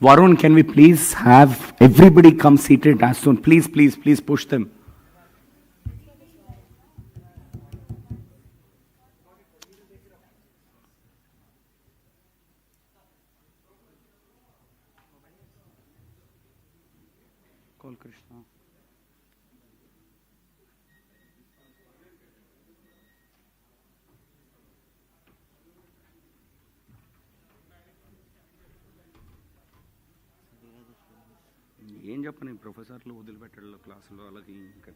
Varun, can we please have everybody come seated as soon? Please, please, please push them. Call Krishna. ఏం చెప్పని ప్రొఫెసర్లు వదిలిపెట్టాడు క్లాసులో వాళ్ళకి ఇంకా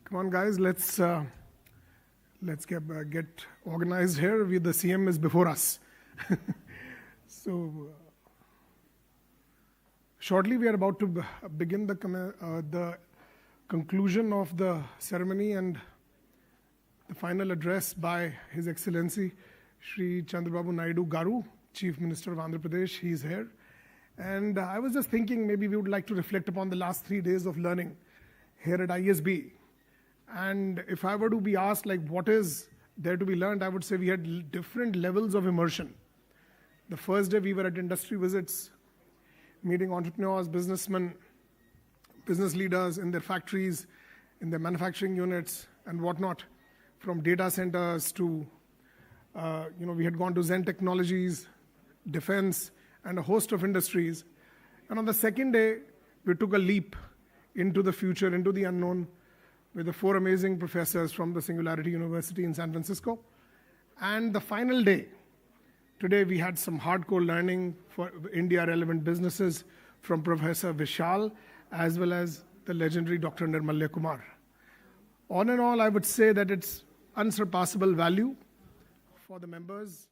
Come on, guys, let's get organized here. The CM is before us. So, shortly we are about to begin the conclusion of the ceremony and the final address by His Excellency Shri Chandrababu Naidu Garu, Chief Minister of Andhra Pradesh. He is here. And I was just thinking maybe we would like to reflect upon the last 3 days of learning here at ISB. And if I were to be asked, like, what is there to be learned, I would say we had different levels of immersion. The first day we were at industry visits, meeting entrepreneurs, businessmen, business leaders in their factories, in their manufacturing units and whatnot, from data centers to, we had gone to Zen Technologies, defense, and a host of industries. And on the second day, we took a leap into the future, into the unknown, with the 4 amazing professors from the Singularity University in San Francisco. And the final day, today we had some hardcore learning for India-relevant businesses from Professor Vishal, as well as the legendary Dr. Nirmalya Kumar. On and all, I would say that it's unsurpassable value for the members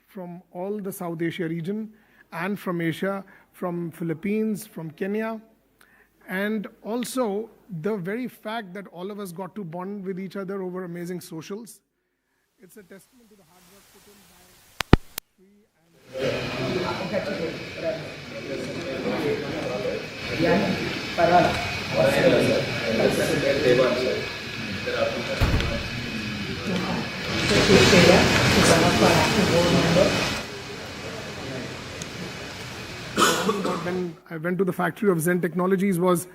from all the South Asia region and from Asia, from Philippines, from Kenya, and also the very fact that all of us got to bond with each other over amazing socials. It's a testament to the hard work put in by Sri When I went to the factory of Zen Technologies was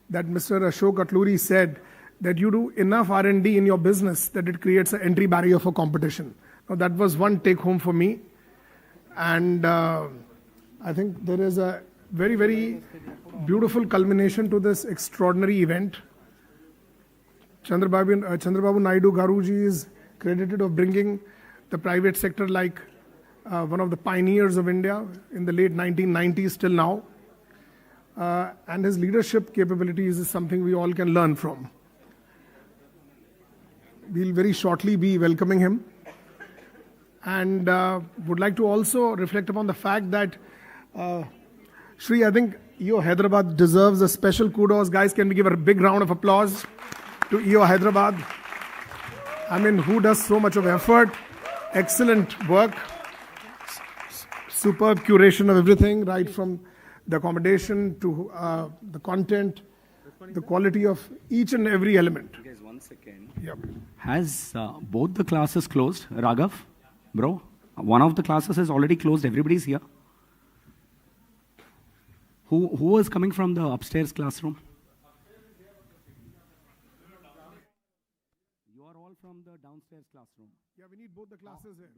that Mr. Ashok Atluri said that you do enough R&D in your business that it creates an entry barrier for competition. Now that was one take home for me. And I think there is a very, very beautiful culmination to this extraordinary event. Chandrababu Naidu Garuji is credited of bringing the private sector like one of the pioneers of India in the late 1990s till now. And his leadership capabilities is something we all can learn from. We'll very shortly be welcoming him. And would like to also reflect upon the fact that Shri, I think EO Hyderabad deserves a special kudos. Guys, can we give a big round of applause to EO Hyderabad? I mean, who does so much of effort, excellent work, superb curation of everything, right from the accommodation to the content, the quality of each and every element. Guys, 1 second. Yep. Has both the classes closed? Raghav, bro, one of the classes is already closed. Everybody's here. Who was coming from the upstairs classroom? You are all from the downstairs classroom. Yeah, we need both the classes here.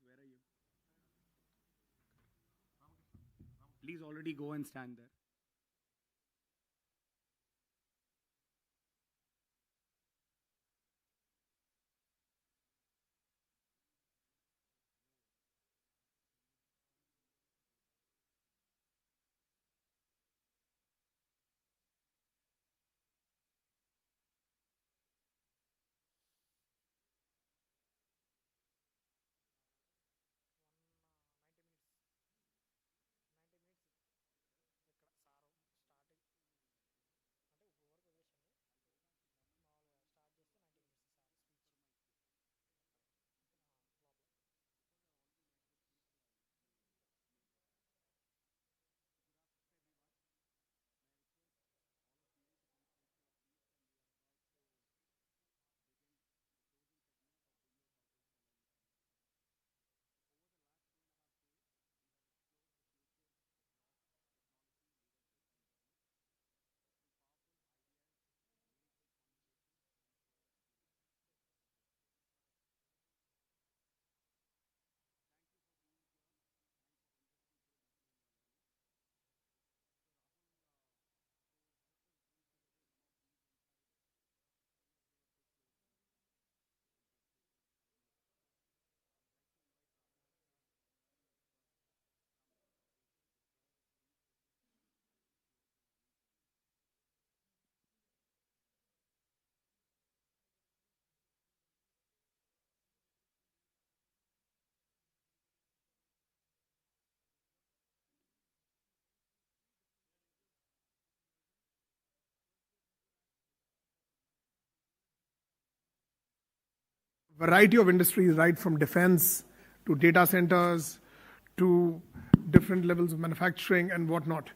Where are you? Please already go and stand there. Variety of industries, right from defense to data centers to different levels of manufacturing and whatnot.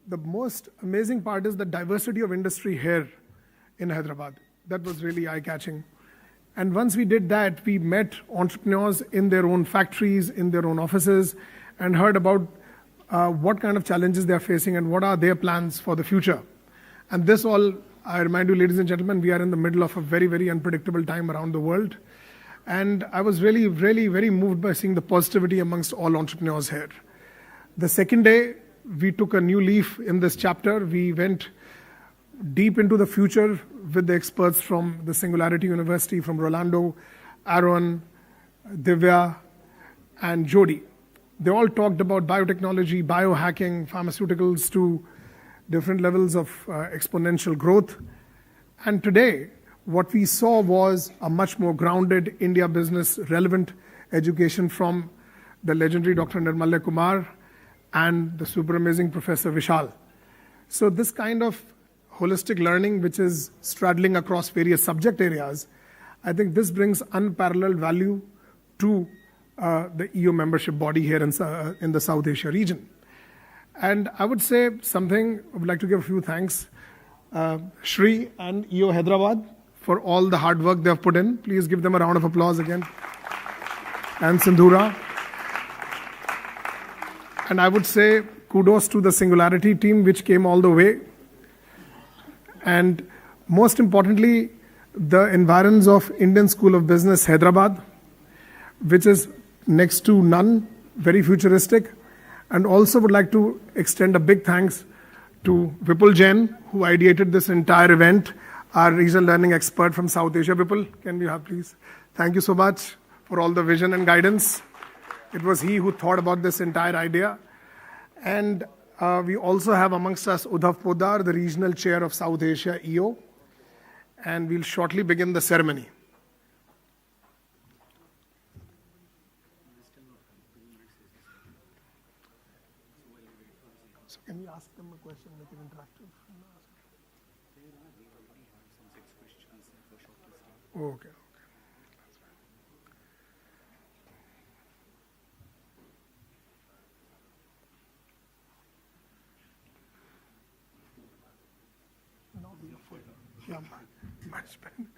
The most amazing part is the diversity of industry here in Hyderabad. That was really eye-catching. And once we did that, we met entrepreneurs in their own factories, in their own offices, and heard about what kind of challenges they're facing and what are their plans for the future. And this all, I remind you, ladies and gentlemen, we are in the middle of a very, very unpredictable time around the world. And I was really, really very moved by seeing the positivity amongst all entrepreneurs here. The second day, we took a new leaf in this chapter. We went deep into the future with the experts from the Singularity University, from Rolando, Aaron, Divya, and Jody. They all talked about biotechnology, biohacking, pharmaceuticals to different levels of exponential growth. And today, what we saw was a much more grounded India business relevant education from the legendary Dr. Nirmalya Kumar and the super amazing Professor Vishal. So this kind of holistic learning, which is straddling across various subject areas, I think this brings unparalleled value to the EU membership body here in the South Asia region. And I would say something, I would like to give a few thanks. Shri and EU Hyderabad for all the hard work they have put in. Please give them a round of applause again. And Sindhura. And I would say kudos to the Singularity team, which came all the way. And most importantly, the environs of Indian School of Business, Hyderabad, which is next to none, very futuristic. And also would like to extend a big thanks to Vipul Jain, who ideated this entire event, our regional learning expert from South Asia. Vipul, can we have please? Thank you so much for all the vision and guidance. It was he who thought about this entire idea. And we also have amongst us Udhav Podar, the regional chair of South Asia EO. And we'll shortly begin the ceremony. So can we ask them a question, make it interactive? Okay. Yeah, much better.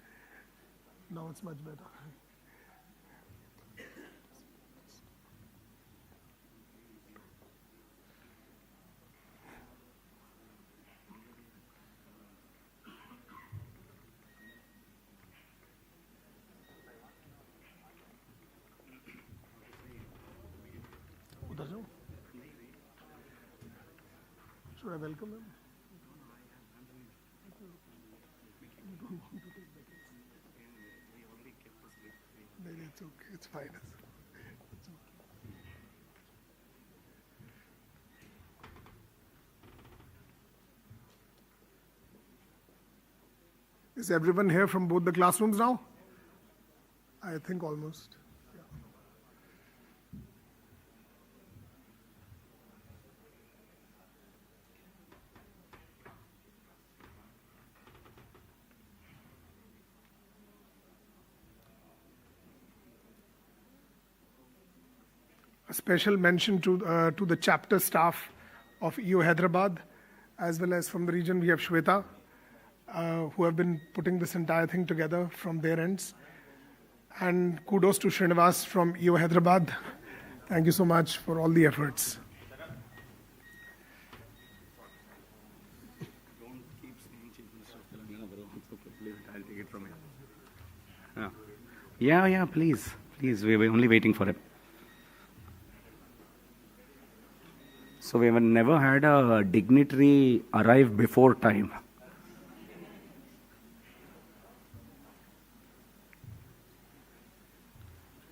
Now it's much better. Should I welcome him? It's okay, it's fine. It's okay. Is everyone here from both the classrooms now? I think almost. Yeah. A special mention to the chapter staff of EU Hyderabad, as well as from the region we have Shweta, who have been putting this entire thing together from their ends. And kudos to Srinivas from EU Hyderabad. Thank you so much for all the efforts. Don't keep saying Chief Minister of Telangana, bro. It's okay. Please, I'll take it from here. Yeah, please. Please, we're only waiting for it. So we have never had a dignitary arrive before time.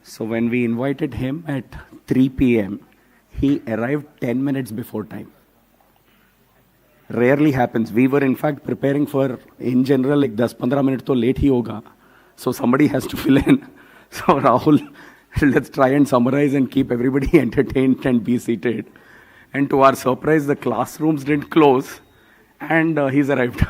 So when we invited him at 3 p.m., he arrived 10 minutes before time. Rarely happens. We were in fact preparing for, in general, like 10-15 minutes to late hi hoga. So somebody has to fill in. So Rahul, let's try and summarize and keep everybody entertained and be seated. And to our surprise, the classrooms didn't close and he's arrived.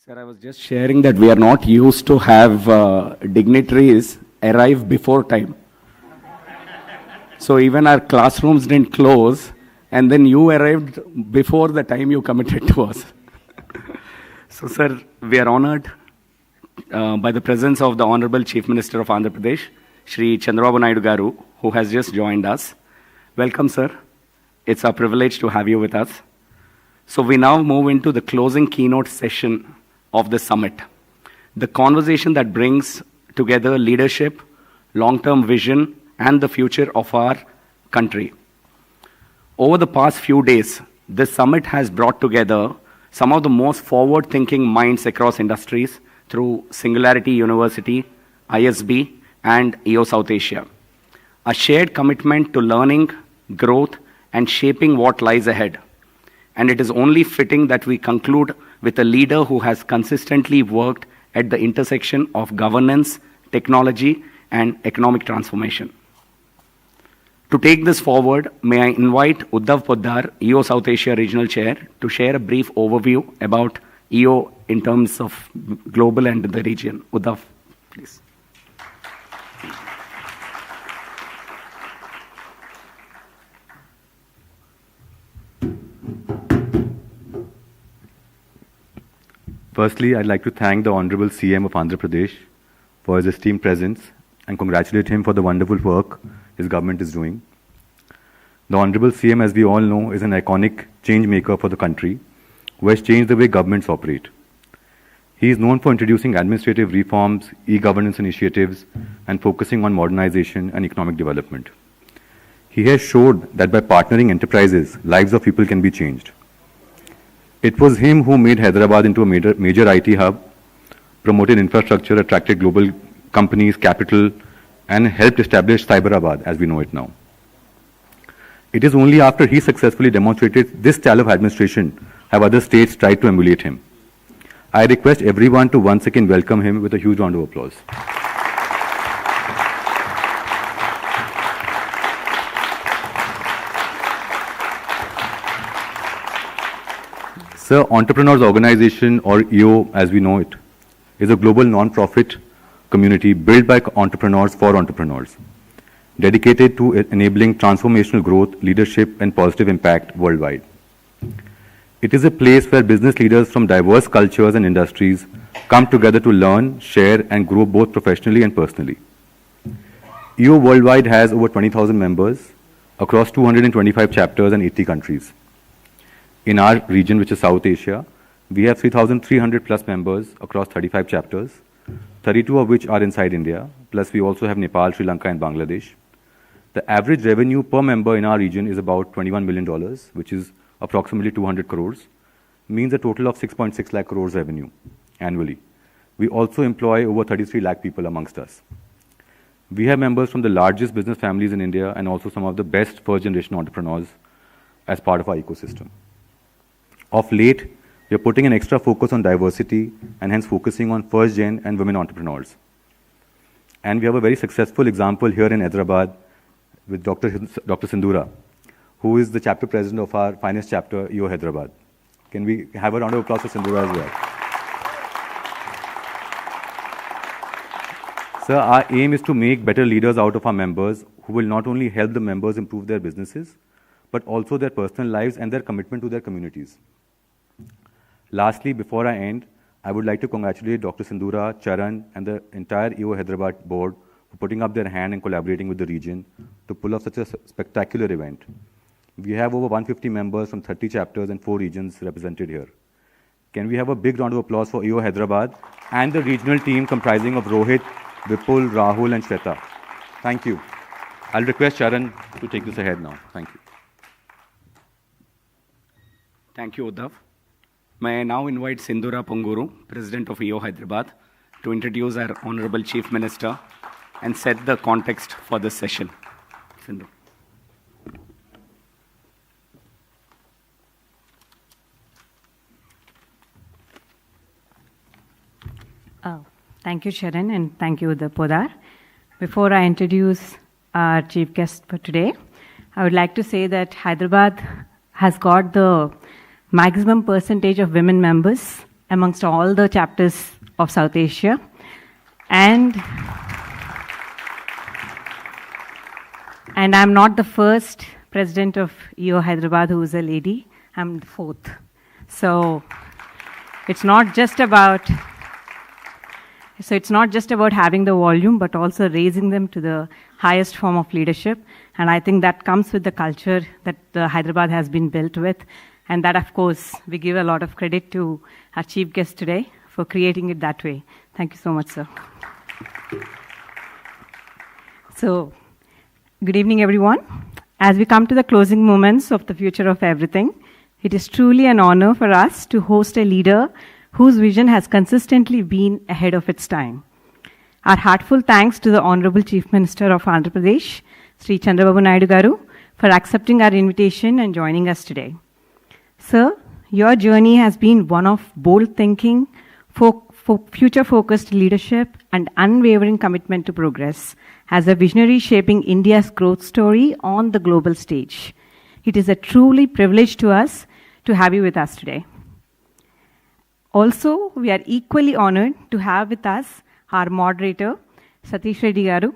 Sir, I was just sharing that we are not used to have dignitaries arrive before time. So even our classrooms didn't close, and then you arrived before the time you committed to us. So, sir, we are honored by the presence of the Honorable Chief Minister of Andhra Pradesh, Shri Chandrababu Naidu Garu, who has just joined us. Welcome, sir. It's our privilege to have you with us. So we now move into the closing keynote session of the summit. The conversation that brings together leadership, long-term vision, and the future of our country. Over the past few days, this summit has brought together some of the most forward-thinking minds across industries through Singularity University, ISB, and EO South Asia. A shared commitment to learning, growth, and shaping what lies ahead. And it is only fitting that we conclude with a leader who has consistently worked at the intersection of governance, technology, and economic transformation. To take this forward, may I invite Uddhav Poddar, EO South Asia Regional Chair, to share a brief overview about EO in terms of global and the region. Uddhav, please. Firstly, I'd like to thank the Honorable CM of Andhra Pradesh for his esteemed presence and congratulate him for the wonderful work his government is doing. The Honorable CM, as we all know, is an iconic change maker for the country who has changed the way governments operate. He is known for introducing administrative reforms, e-governance initiatives, and focusing on modernization and economic development. He has showed that by partnering enterprises, lives of people can be changed. It was him who made Hyderabad into a major IT hub, promoted infrastructure, attracted global companies, capital, and helped establish Cyberabad as we know it now. It is only after he successfully demonstrated this style of administration have other states tried to emulate him. I request everyone to once again welcome him with a huge round of applause. Sir, Entrepreneurs Organization, or EO as we know it, is a global non-profit community built by entrepreneurs for entrepreneurs, dedicated to enabling transformational growth, leadership, and positive impact worldwide. It is a place where business leaders from diverse cultures and industries come together to learn, share, and grow both professionally and personally. EO worldwide has over 20,000 members across 225 chapters and 80 countries. In our region, which is South Asia, we have 3,300 plus members across 35 chapters, 32 of which are inside India, plus we also have Nepal, Sri Lanka, and Bangladesh. The average revenue per member in our region is about $21 million, which is approximately 200 crores, means a total of 6.6 lakh crores revenue annually. We also employ over 33 lakh people amongst us. We have members from the largest business families in India and also some of the best first-generation entrepreneurs as part of our ecosystem. Of late, we are putting an extra focus on diversity and hence focusing on first-gen and women entrepreneurs. And we have a very successful example here in Hyderabad with Dr. Sindhura, who is the chapter president of our finest chapter, EO Hyderabad. Can we have a round of applause for Sindhura as well? Sir, our aim is to make better leaders out of our members who will not only help the members improve their businesses, but also their personal lives and their commitment to their communities. Lastly, before I end, I would like to congratulate Dr. Sindhura, Charan, and the entire EO Hyderabad board for putting up their hand and collaborating with the region to pull off such a spectacular event. We have over 150 members from 30 chapters and 4 regions represented here. Can we have a big round of applause for EO Hyderabad and the regional team comprising of Rohit, Vipul, Rahul, and Shweta. Thank you. I'll request Charan to take this ahead now. Thank you. Thank you, Uddhav. May I now invite Sindhura Ponguru, President of EO Hyderabad, to introduce our Honorable Chief Minister and set the context for this session. Sindhu. Thank you, Sharon, and thank you, Uddhav Poddar. Before I introduce our chief guest for today, I would like to say that Hyderabad has got the maximum percentage of women members amongst all the chapters of South Asia. And I'm not the first president of EO Hyderabad who is a lady. I'm the fourth. So it's not just about having the volume, but also raising them to the highest form of leadership. And I think that comes with the culture that Hyderabad has been built with. And that, of course, we give a lot of credit to our chief guest today for creating it that way. Thank you so much, sir. So, good evening, everyone. As we come to the closing moments of the Future of Everything, it is truly an honor for us to host a leader whose vision has consistently been ahead of its time. Our heartfelt thanks to the Honorable Chief Minister of Andhra Pradesh, Sri Chandrababu Naidu Garu, for accepting our invitation and joining us today. Sir, your journey has been one of bold thinking, future-focused leadership, and unwavering commitment to progress as a visionary shaping India's growth story on the global stage. It is a truly privilege to us to have you with us today. Also, we are equally honored to have with us our moderator, Satish Reddy Garu,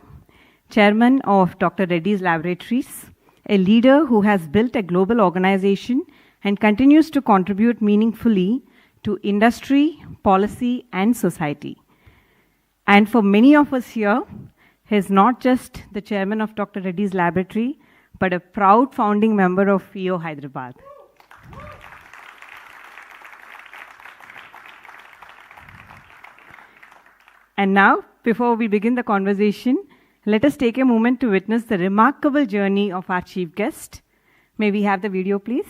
Chairman of Dr. Reddy's Laboratories, a leader who has built a global organization and continues to contribute meaningfully to industry, policy, and society. And for many of us here, he is not just the chairman of Dr. Reddy's Laboratory, but a proud founding member of EO Hyderabad. And now, before we begin the conversation, let us take a moment to witness the remarkable journey of our chief guest. May we have the video, please?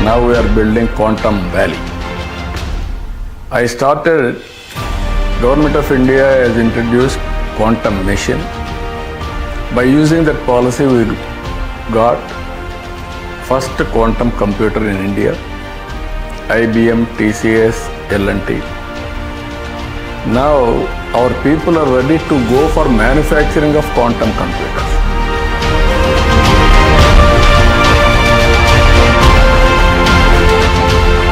Now we are building Quantum Valley. I started, Government of India has introduced Quantum Mission. By using that policy, we got first quantum computer in India, IBM, TCS, L&T. Now our people are ready to go for manufacturing of quantum computers.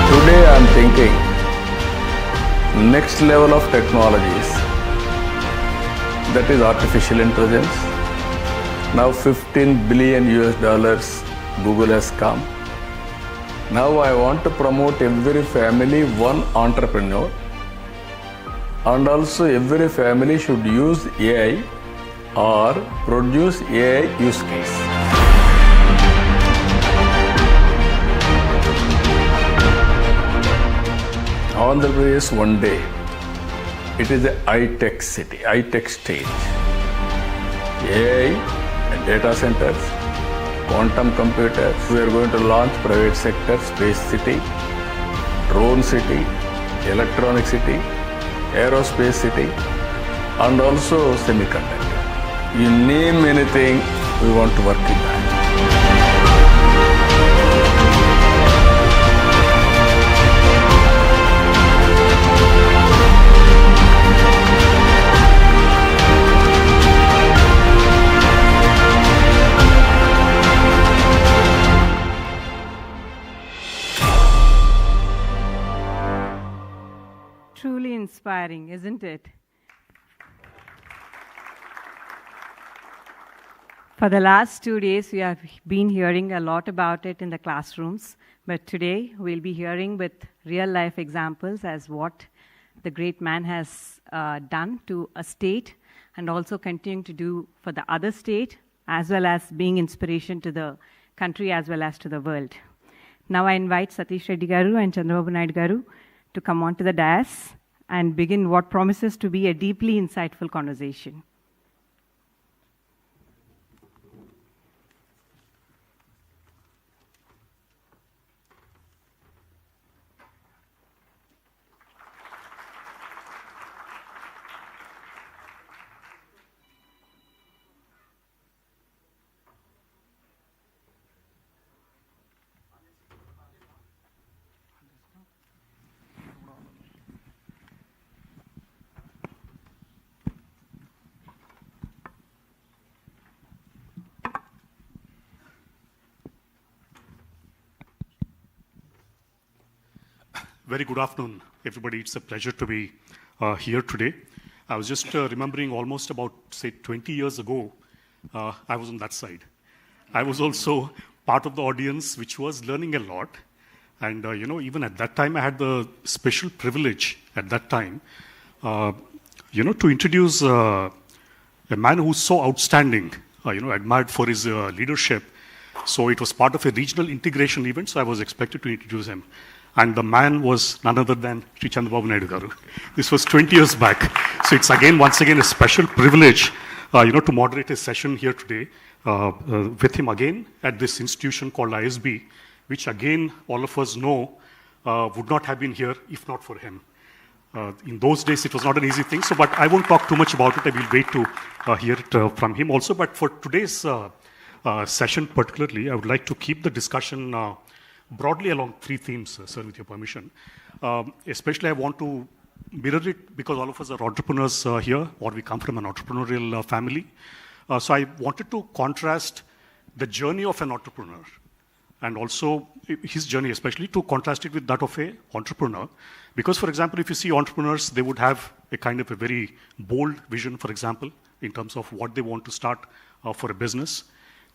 Today I am thinking next level of technologies, that is artificial intelligence. Now $15 billion Google has come. Now I want to promote every family one entrepreneur, and also every family should use AI or produce AI use case. Andhra Pradesh one day, it is a high-tech city, high-tech stage. AI and data centers, quantum computers. We are going to launch private sector, space city, drone city, electronic city, aerospace city, and also semiconductor. You name anything, we want to work in that. inspiring, isn't it? For the last 2 days, we have been hearing a lot about it in the classrooms, but today we'll be hearing with real-life examples as what the great man has done to a state and also continuing to do for the other state, as well as being inspiration to the country as well as to the world. Now I invite Satish Reddy Garu and Chandrababu Naidu Garu to come onto the dais and begin what promises to be a deeply insightful conversation. Very good afternoon, everybody. It's a pleasure to be here today. I was just remembering almost about, say, 20 years ago, I was on that side. I was also part of the audience which was learning a lot. And, even at that time, I had the special privilege at that time, to introduce a man who's so outstanding, admired for his leadership. So it was part of a regional integration event, so I was expected to introduce him. And the man was none other than Sri Chandrababu Naidu Garu. This was 20 years back. So it's once again, a special privilege, to moderate a session here today with him again at this institution called ISB, which again, all of us know, would not have been here if not for him. In those days, it was not an easy thing. So, but I won't talk too much about it. I will wait to hear it from him also. But for today's session particularly, I would like to keep the discussion broadly along three themes, sir, with your permission. Especially I want to mirror it because all of us are entrepreneurs here, or we come from an entrepreneurial family. So I wanted to contrast the journey of an entrepreneur and also his journey, especially to contrast it with that of an entrepreneur. Because, for example, if you see entrepreneurs, they would have a kind of a very bold vision, for example, in terms of what they want to start for a business.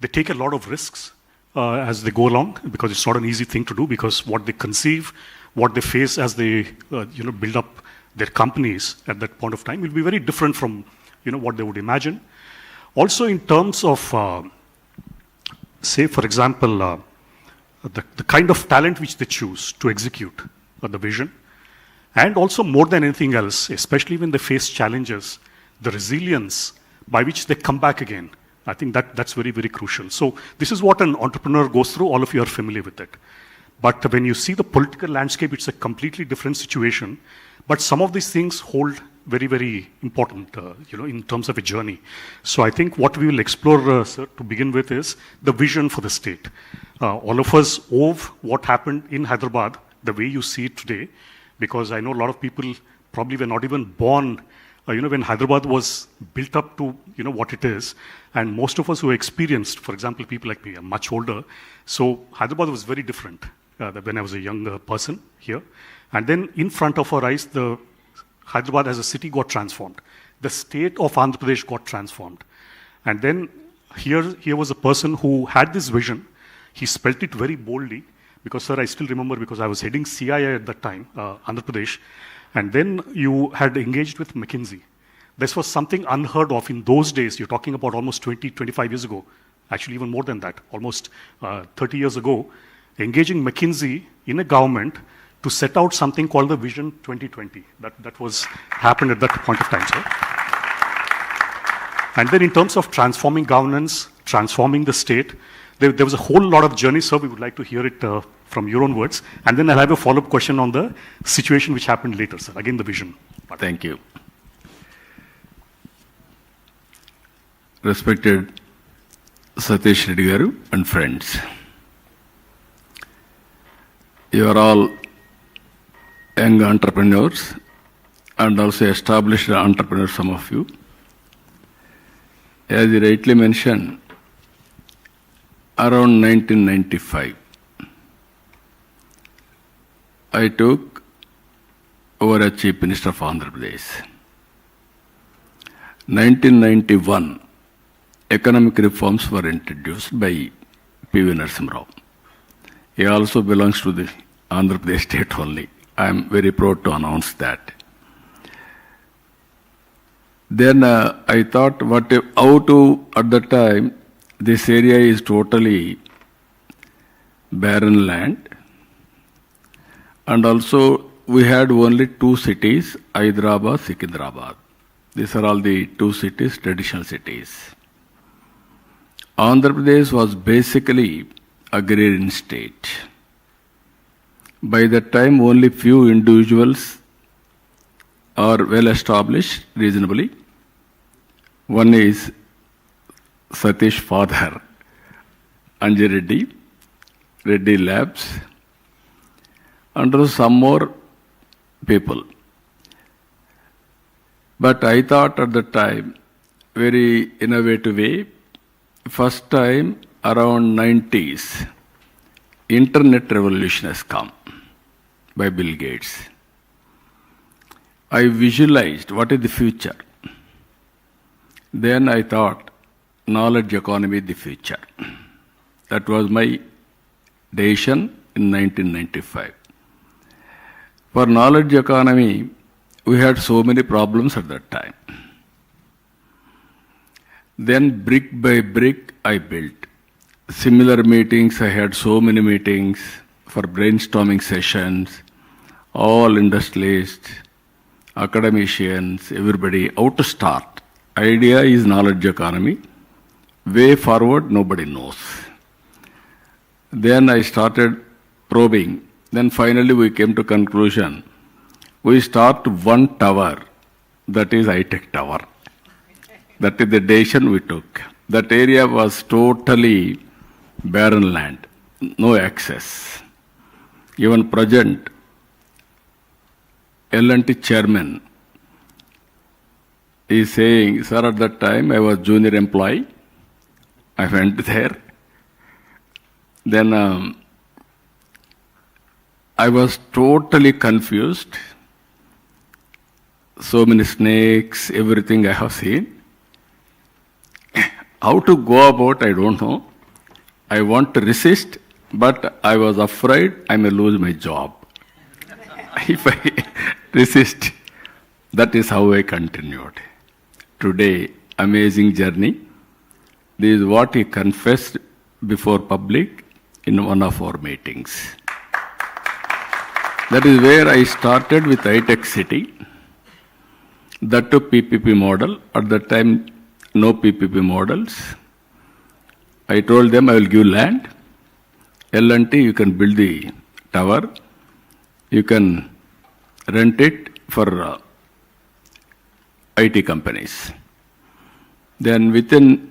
They take a lot of risks as they go along, because it's not an easy thing to do, because what they conceive, what they face as they build up their companies at that point of time will be very different from what they would imagine. Also in terms of, say for example, the kind of talent which they choose to execute the vision, and also more than anything else, especially when they face challenges, the resilience by which they come back again. I think that's very, very crucial. So this is what an entrepreneur goes through. All of you are familiar with it. But when you see the political landscape, it's a completely different situation. But some of these things hold very, very important, in terms of a journey. So I think what we will explore, sir, to begin with is the vision for the state. All of us owe what happened in Hyderabad the way you see it today, because I know a lot of people probably were not even born when Hyderabad was built up to, what it is. And most of us who experienced, for example, people like me are much older. So Hyderabad was very different when I was a young person here. And then in front of our eyes, the Hyderabad as a city got transformed. The state of Andhra Pradesh got transformed. And then here was a person who had this vision. He spelt it very boldly, because, sir, I still remember, because I was heading CIA at that time, Andhra Pradesh. And then you had engaged with McKinsey. This was something unheard of in those days. You're talking about almost 20, 25 years ago. Actually, even more than that, almost 30 years ago. Engaging McKinsey in a government to set out something called the Vision 2020. That was happened at that point of time, sir. And then in terms of transforming governance, transforming the state, there was a whole lot of journey, sir. We would like to hear it from your own words. And then I'll have a follow-up question on the situation which happened later, sir. Again, the vision. Thank you. Respected Satish Reddy Garu and friends, you are all young entrepreneurs and also established entrepreneurs, some of you. As you rightly mentioned, around 1995, I took over as Chief Minister of Andhra Pradesh. 1991, economic reforms were introduced by P.V. Narasimha Rao. He also belongs to the Andhra Pradesh state only. I am very proud to announce that. Then I thought, how to, at that time, this area is totally barren land. And also, we had only two cities, Hyderabad, Secunderabad. These are all the two cities, traditional cities. Andhra Pradesh was basically agrarian state. By that time, only few individuals are well established reasonably. One is Satish father, Anji Reddy Labs, and also some more people. But I thought at the time, very innovative way, first time around 90s, internet revolution has come by Bill Gates. I visualized what is the future. Then I thought, knowledge economy is the future. That was my decision in 1995. For knowledge economy, we had so many problems at that time. Then brick by brick, I built. Similar meetings, I had so many meetings for brainstorming sessions, all industrialists, academicians, everybody, how to start. Idea is knowledge economy. Way forward, nobody knows. Then I started probing. Then finally we came to conclusion. We start one tower, that is high-tech tower. That is the decision we took. That area was totally barren land, no access. Even present, L&T chairman is saying, sir, at that time I was junior employee. I went there. Then I was totally confused. So many snakes, everything I have seen. How to go about, I don't know. I want to resist, but I was afraid I may lose my job. If I resist, that is how I continued. Today, amazing journey. This is what he confessed before public in one of our meetings. That is where I started with high-tech city. That to PPP model. At that time, no PPP models. I told them I will give land. L&T, you can build the tower. You can rent it for IT companies. Then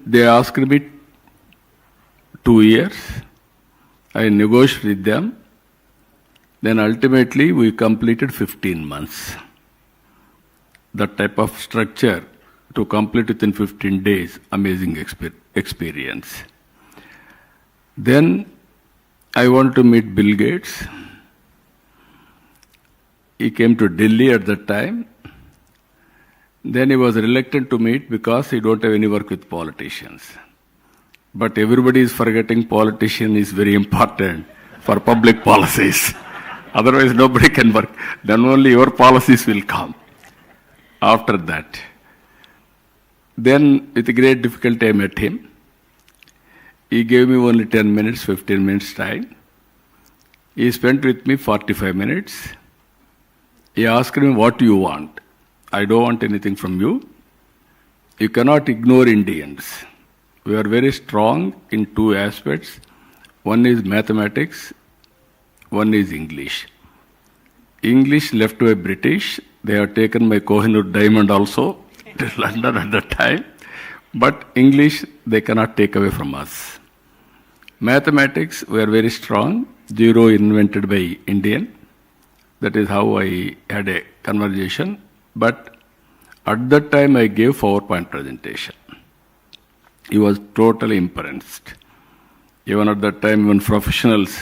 they asked me 2 years. I negotiated with them. Then ultimately we completed 15 months. That type of structure to complete within 15 days, amazing experience. Then I wanted to meet Bill Gates. He came to Delhi at that time. Then he was reluctant to meet because he don't have any work with politicians. But everybody is forgetting politician is very important for public policies. Otherwise nobody can work. Then only your policies will come. After that. Then with great difficulty I met him. He gave me only 10 minutes, 15 minutes time. He spent with me 45 minutes. He asked me, what do you want? I don't want anything from you. You cannot ignore Indians. We are very strong in two aspects. One is mathematics, one is English. English left by British. They have taken my Kohinoor diamond also to London at that time. But English, they cannot take away from us. Mathematics, we are very strong. Zero invented by Indian. That is how I had a conversation. But at that time, I gave PowerPoint presentation. He was totally impressed. Even at that time, when professionals,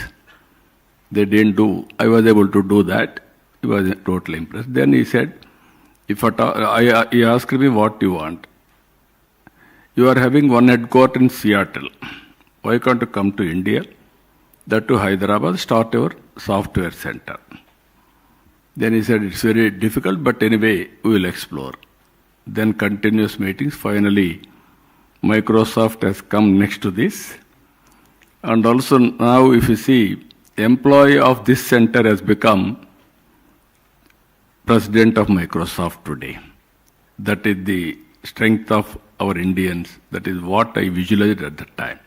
they didn't do, I was able to do that. He was totally impressed. Then he said, he asked me, what you want? You are having one headquarters in Seattle. Why can't you come to India? That to Hyderabad, start your software center. Then he said, it's very difficult, but anyway, we will explore. Then continuous meetings. Finally, Microsoft has come next to this. And also now, if you see, employee of this center has become president of Microsoft today. That is the strength of our Indians. That is what I visualized at that time.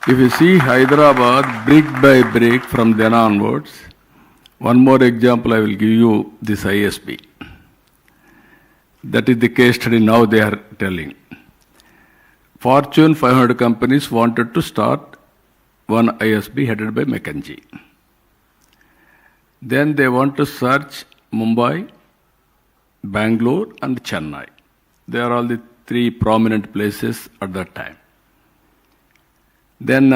If you see Hyderabad, brick by brick from then onwards, one more example I will give you, this ISB. That is the case study now they are telling. Fortune 500 companies wanted to start one ISB headed by McKinsey. Then they want to search Mumbai, Bangalore and Chennai. They are all the three prominent places at that time. Then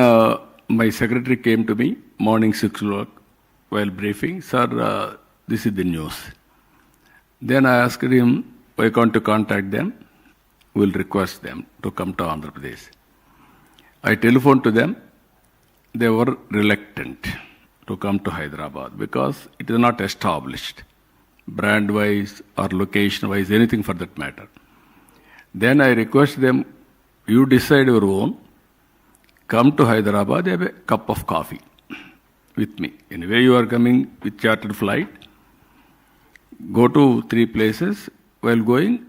my secretary came to me, morning 6 o'clock, while briefing, sir, this is the news. Then I asked him, why can't you contact them? We'll request them to come to Andhra Pradesh. I telephoned to them. They were reluctant to come to Hyderabad because it is not established, brand-wise or location-wise, anything for that matter. Then I request them, you decide your own, come to Hyderabad, have a cup of coffee with me. Anyway, you are coming with chartered flight, go to 3 places, while going,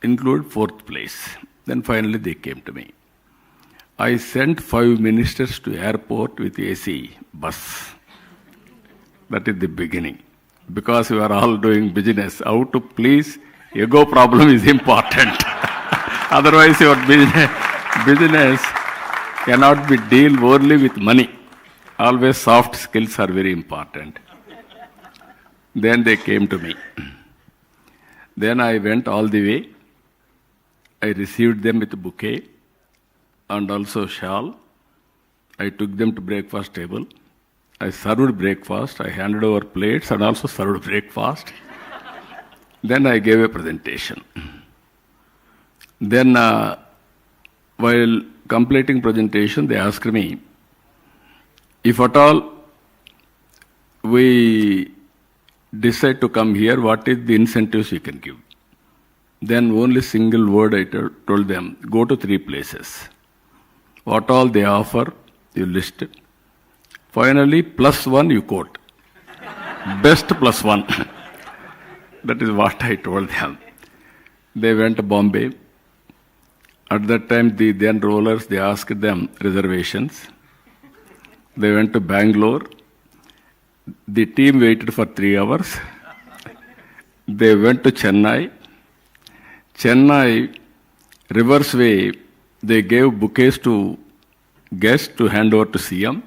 include 4th place. Then finally they came to me. I sent 5 ministers to airport with AC bus. That is the beginning. Because we are all doing business, how to please, ego problem is important. Otherwise your business cannot be deal only with money. Always soft skills are very important. Then they came to me. Then I went all the way. I received them with a bouquet and also shawl. I took them to breakfast table. I served breakfast. I handed over plates and also served breakfast. Then I gave a presentation. Then while completing presentation, they asked me, if at all we decide to come here, what is the incentives we can give? Then only single word I told them, go to 3 places. What all they offer, you list it. Finally, +1 you quote. Best +1. That is what I told them. They went to Bombay. At that time, the then rollers, they asked them reservations. They went to Bangalore. The team waited for 3 hours. They went to Chennai. Chennai, reverse way, they gave bouquets to guests to hand over to CM.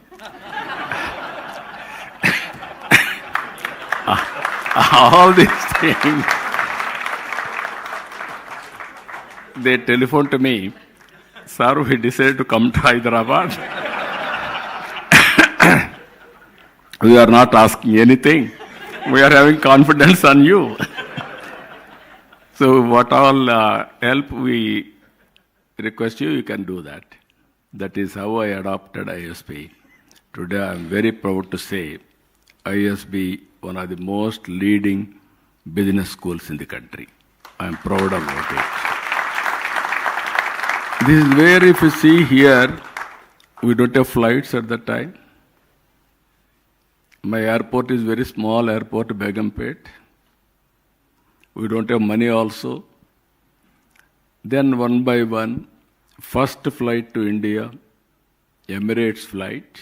All these things. They telephoned to me, sir, we decided to come to Hyderabad. We are not asking anything. We are having confidence on you. So what all help we request you, you can do that. That is how I adopted ISB. Today I am very proud to say ISB, one of the most leading business schools in the country. I am proud about it. This is where, if you see here, we don't have flights at that time. My airport is very small airport, Begumpet. We don't have money also. Then one by one, first flight to India, Emirates flight,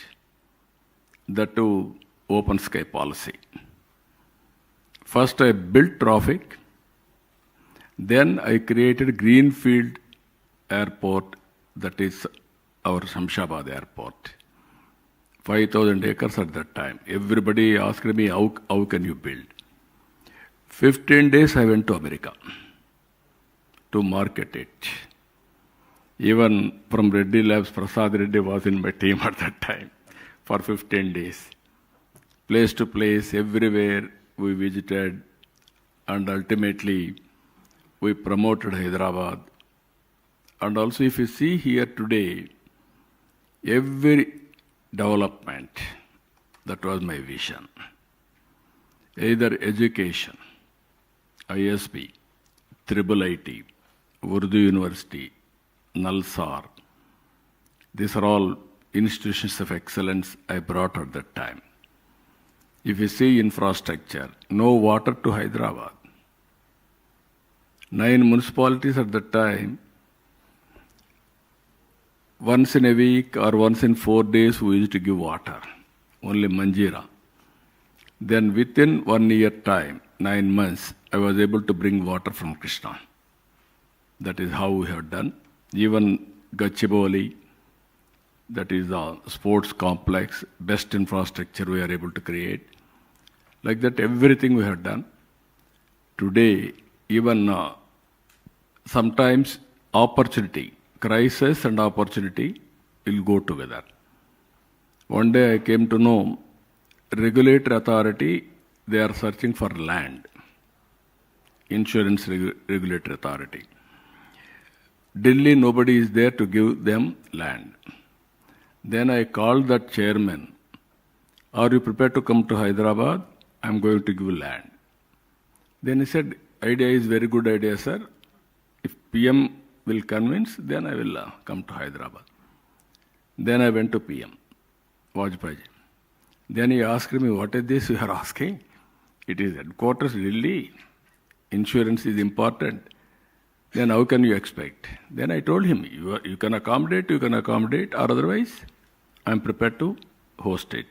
that too open sky policy. First I built traffic, then I created Greenfield Airport, that is our Shamshabad Airport. 5,000 acres at that time. Everybody asked me, how can you build? 15 days I went to America to market it. Even from Reddy Labs, Prasad Reddy was in my team at that time for 15 days. Place to place, everywhere, we visited, and ultimately we promoted Hyderabad. And also, if you see here today, every development, that was my vision. Either education, ISB, Triple IT, Urdu University, Nalsar, these are all institutions of excellence I brought at that time. If you see infrastructure, no water to Hyderabad. 9 municipalities at that time, once in a week or once in 4 days we used to give water, only Manjira. Then within 1 year time, 9 months, I was able to bring water from Krishna. That is how we have done. Even Gachibowli, that is a sports complex, best infrastructure we are able to create. Like that, everything we have done. Today, even sometimes opportunity, crisis and opportunity will go together. One day I came to know regulatory authority, they are searching for land. Insurance regulatory authority. Delhi, nobody is there to give them land. Then I called that chairman, are you prepared to come to Hyderabad? I am going to give land. Then he said, idea is very good idea, sir. If PM will convince, then I will come to Hyderabad. Then I went to PM, Vajpayee. Then he asked me, what is this you are asking? It is headquarters, Delhi. Insurance is important. Then how can you expect? Then I told him, you can accommodate, or otherwise I am prepared to host it.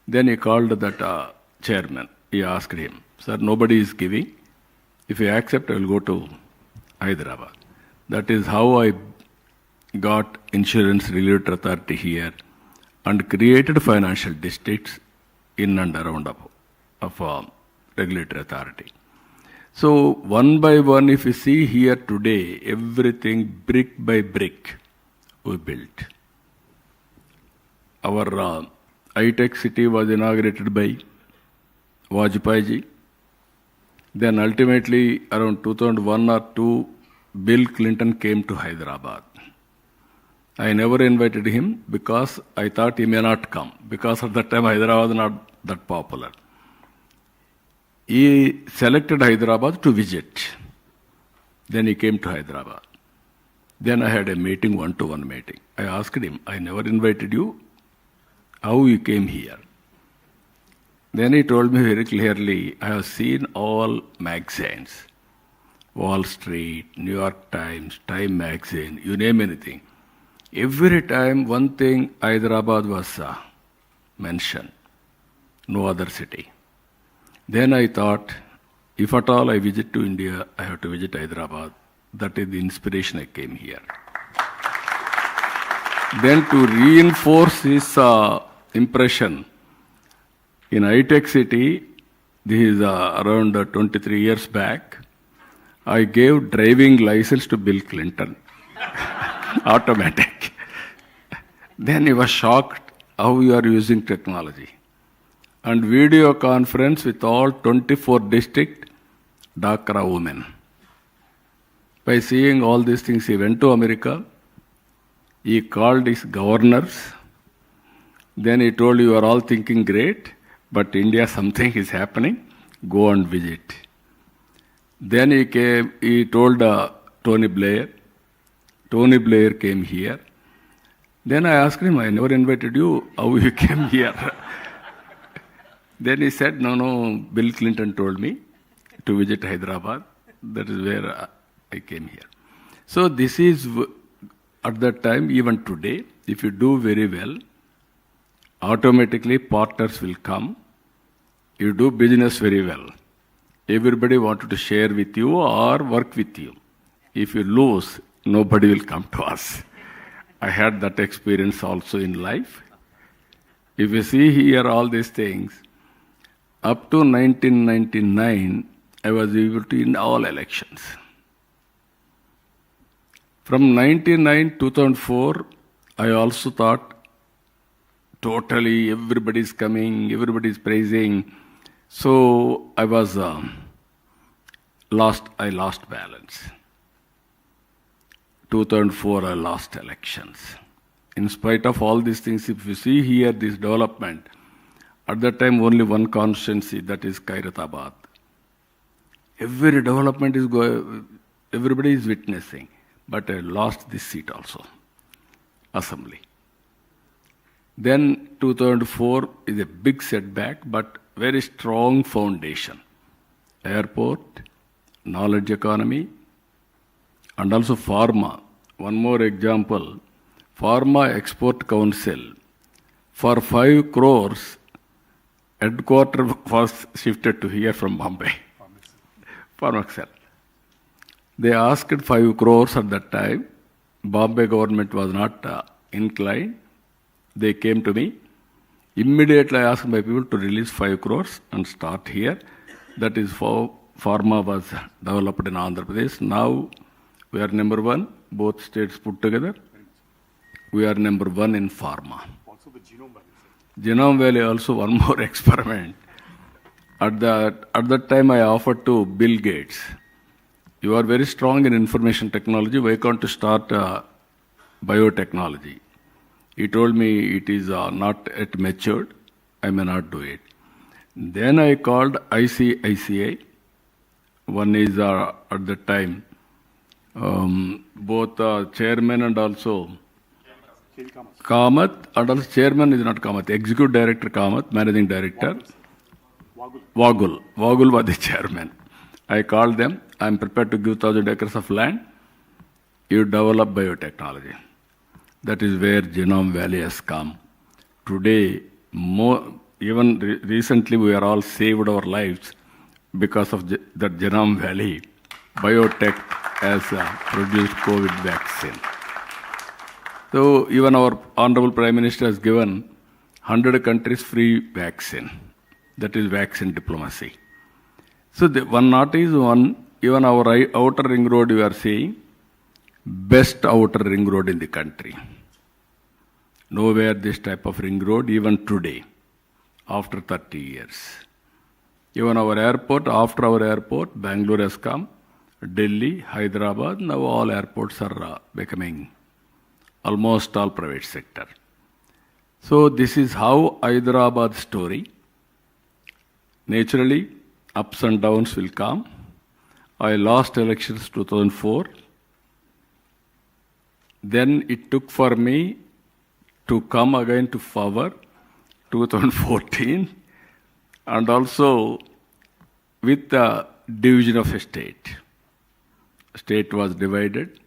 Then he called that chairman. He asked him, sir, nobody is giving. If you accept, I will go to Hyderabad. That is how I got Insurance Regulatory Authority here and created financial districts in and around of regulatory authority. So one by one, if you see here today, everything brick by brick we built. Our high-tech city was inaugurated by Vajpayee. Then ultimately around 2001 or 2, Bill Clinton came to Hyderabad. I never invited him because I thought he may not come, because at that time Hyderabad was not that popular. He selected Hyderabad to visit. Then he came to Hyderabad. Then I had a meeting, one-to-one meeting. I asked him, I never invited you. How you came here? Then he told me very clearly, I have seen all magazines. Wall Street, New York Times, Time Magazine, you name anything. Every time one thing, Hyderabad was mentioned. No other city. Then I thought, if at all I visit to India, I have to visit Hyderabad. That is the inspiration I came here. Then to reinforce his impression, in high-tech city, this is around 23 years back, I gave driving license to Bill Clinton, automatic. Then he was shocked how you are using technology. And video conference with all 24 district Dhaka women. By seeing all these things, he went to America. He called his governors. Then he told, you are all thinking great, but India something is happening. Go and visit. Then he told Tony Blair. Tony Blair came here. Then I asked him, I never invited you. How you came here? Then he said, no, Bill Clinton told me to visit Hyderabad. That is where I came here. So this is, at that time, even today, if you do very well, automatically partners will come. You do business very well. Everybody wanted to share with you or work with you. If you lose, nobody will come to us. I had that experience also in life. If you see here all these things, up to 1999, I was able to win all elections. From 1999 to 2004, I also thought totally everybody is coming, everybody is praising. So I was I lost balance. 2004 I lost elections. In spite of all these things, if you see here this development, at that time only one constituency, that is Khairatabad. Every development is going, everybody is witnessing. But I lost this seat also, assembly. Then 2004 is a big setback, but very strong foundation. Airport, knowledge economy, and also pharma. One more example, Pharma Export Council. For 5 crores, headquarters was shifted to here from Bombay. Pharmaxel. They asked 5 crores at that time. Bombay government was not inclined. They came to me. Immediately I asked my people to release 5 crores and start here. That is how pharma was developed in Andhra Pradesh. Now we are number 1, both states put together. We are number 1 in pharma. Also the Genome Valley. Genome Valley also one more experiment. At that time I offered to Bill Gates, you are very strong in information technology, why can't you start biotechnology? He told me it is not yet matured, I may not do it. Then I called ICICI. One is at that time, both chairman and also Kamath, and also chairman is not Kamath, executive director Kamath, managing director Wagul was the chairman. I called them, I am prepared to give 1,000 acres of land, you develop biotechnology. That is where Genome Valley has come. Today, even recently we are all saved our lives because of that Genome Valley. Biotech has produced COVID vaccine. So even our Honorable Prime Minister has given 100 countries free vaccine. That is vaccine diplomacy. So one not is one, even our outer ring road we are saying, best outer ring road in the country. Nowhere this type of ring road, even today, after 30 years. Even our airport, after our airport, Bangalore has come, Delhi, Hyderabad, now all airports are becoming almost all private sector. So this is how Hyderabad story. Naturally, ups and downs will come. I lost elections 2004. Then it took for me to come again to power 2014, and also with the division of a state. State was divided,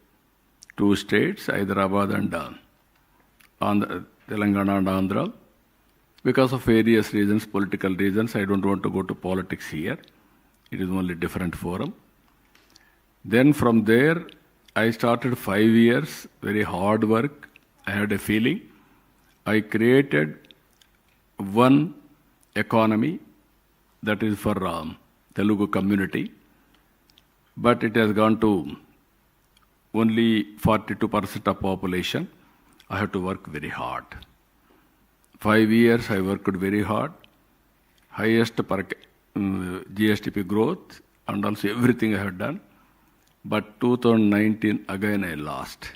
2 states, Hyderabad and Telangana and Andhra. Because of various reasons, political reasons, I don't want to go to politics here. It is only different forum. Then from there, I started 5 years, very hard work. I had a feeling. I created one economy that is for Telugu community, but it has gone to only 42% of population. I have to work very hard. 5 years I worked very hard, highest per GSTP growth, and also everything I have done. But 2019 again I lost.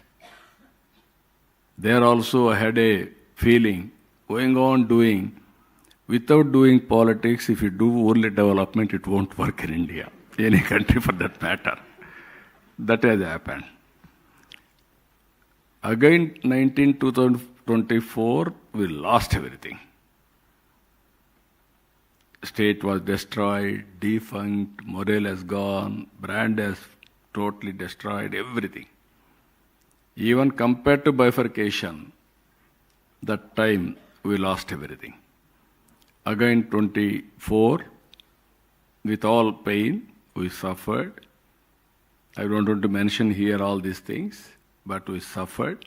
There also I had a feeling, going on doing, without doing politics, if you do only development, it won't work in India, any country for that matter. That has happened. Again, 2024, we lost everything. State was destroyed, defunct, morale has gone, brand has totally destroyed, everything. Even compared to bifurcation, that time we lost everything. Again, 24, with all pain, we suffered. I don't want to mention here all these things, but we suffered.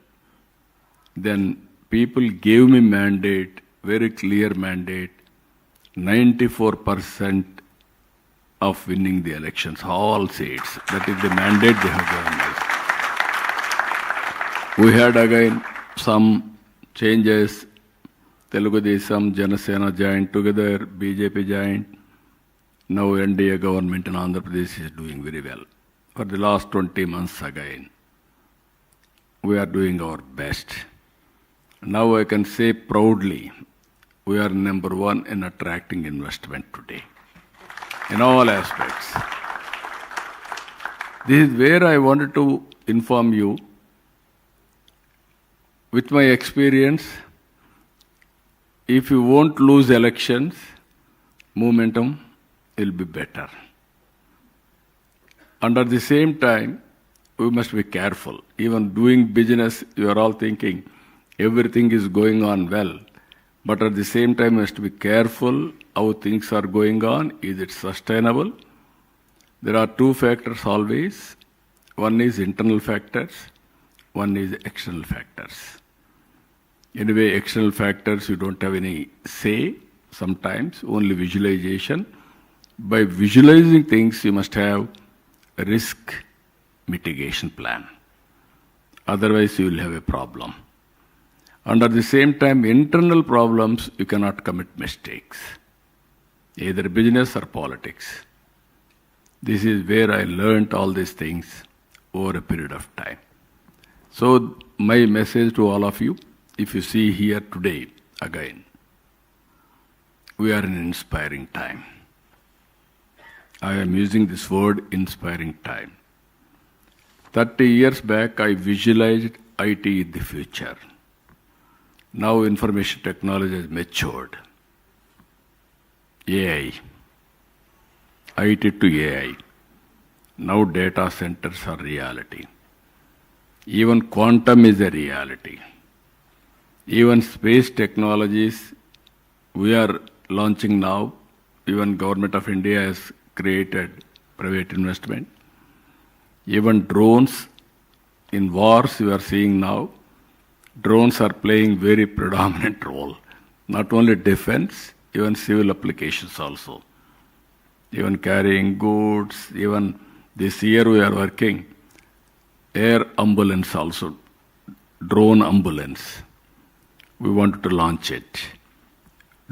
Then people gave me mandate, very clear mandate, 94% of winning the elections, all seats. That is the mandate they have given us. We had again some changes. Telugu Desam, Janasena joined together, BJP joined, now NDA government in Andhra Pradesh is doing very well. For the last 20 months again, we are doing our best. Now I can say proudly, we are number one in attracting investment today, in all aspects. This is where I wanted to inform you, with my experience, if you won't lose elections, momentum will be better. Under the same time, we must be careful. Even doing business, you are all thinking everything is going on well. But at the same time, we must be careful how things are going on. Is it sustainable? There are two factors always. One is internal factors, one is external factors. Anyway, external factors, you don't have any say sometimes, only visualization. By visualizing things, you must have a risk mitigation plan. Otherwise, you will have a problem. Under the same time, internal problems, you cannot commit mistakes, either business or politics. This is where I learnt all these things over a period of time. So, my message to all of you, if you see here today, again, we are in an inspiring time. I am using this word, inspiring time. 30 years back, I visualized IT in the future. Now information technology has matured. AI, IT to AI. Now data centers are reality. Even quantum is a reality. Even space technologies we are launching now. Even Government of India has created private investment. Even drones in wars we are seeing now. Drones are playing very predominant role. Not only defense, even civil applications also. Even carrying goods, even this year we are working air ambulance also, drone ambulance. We wanted to launch it.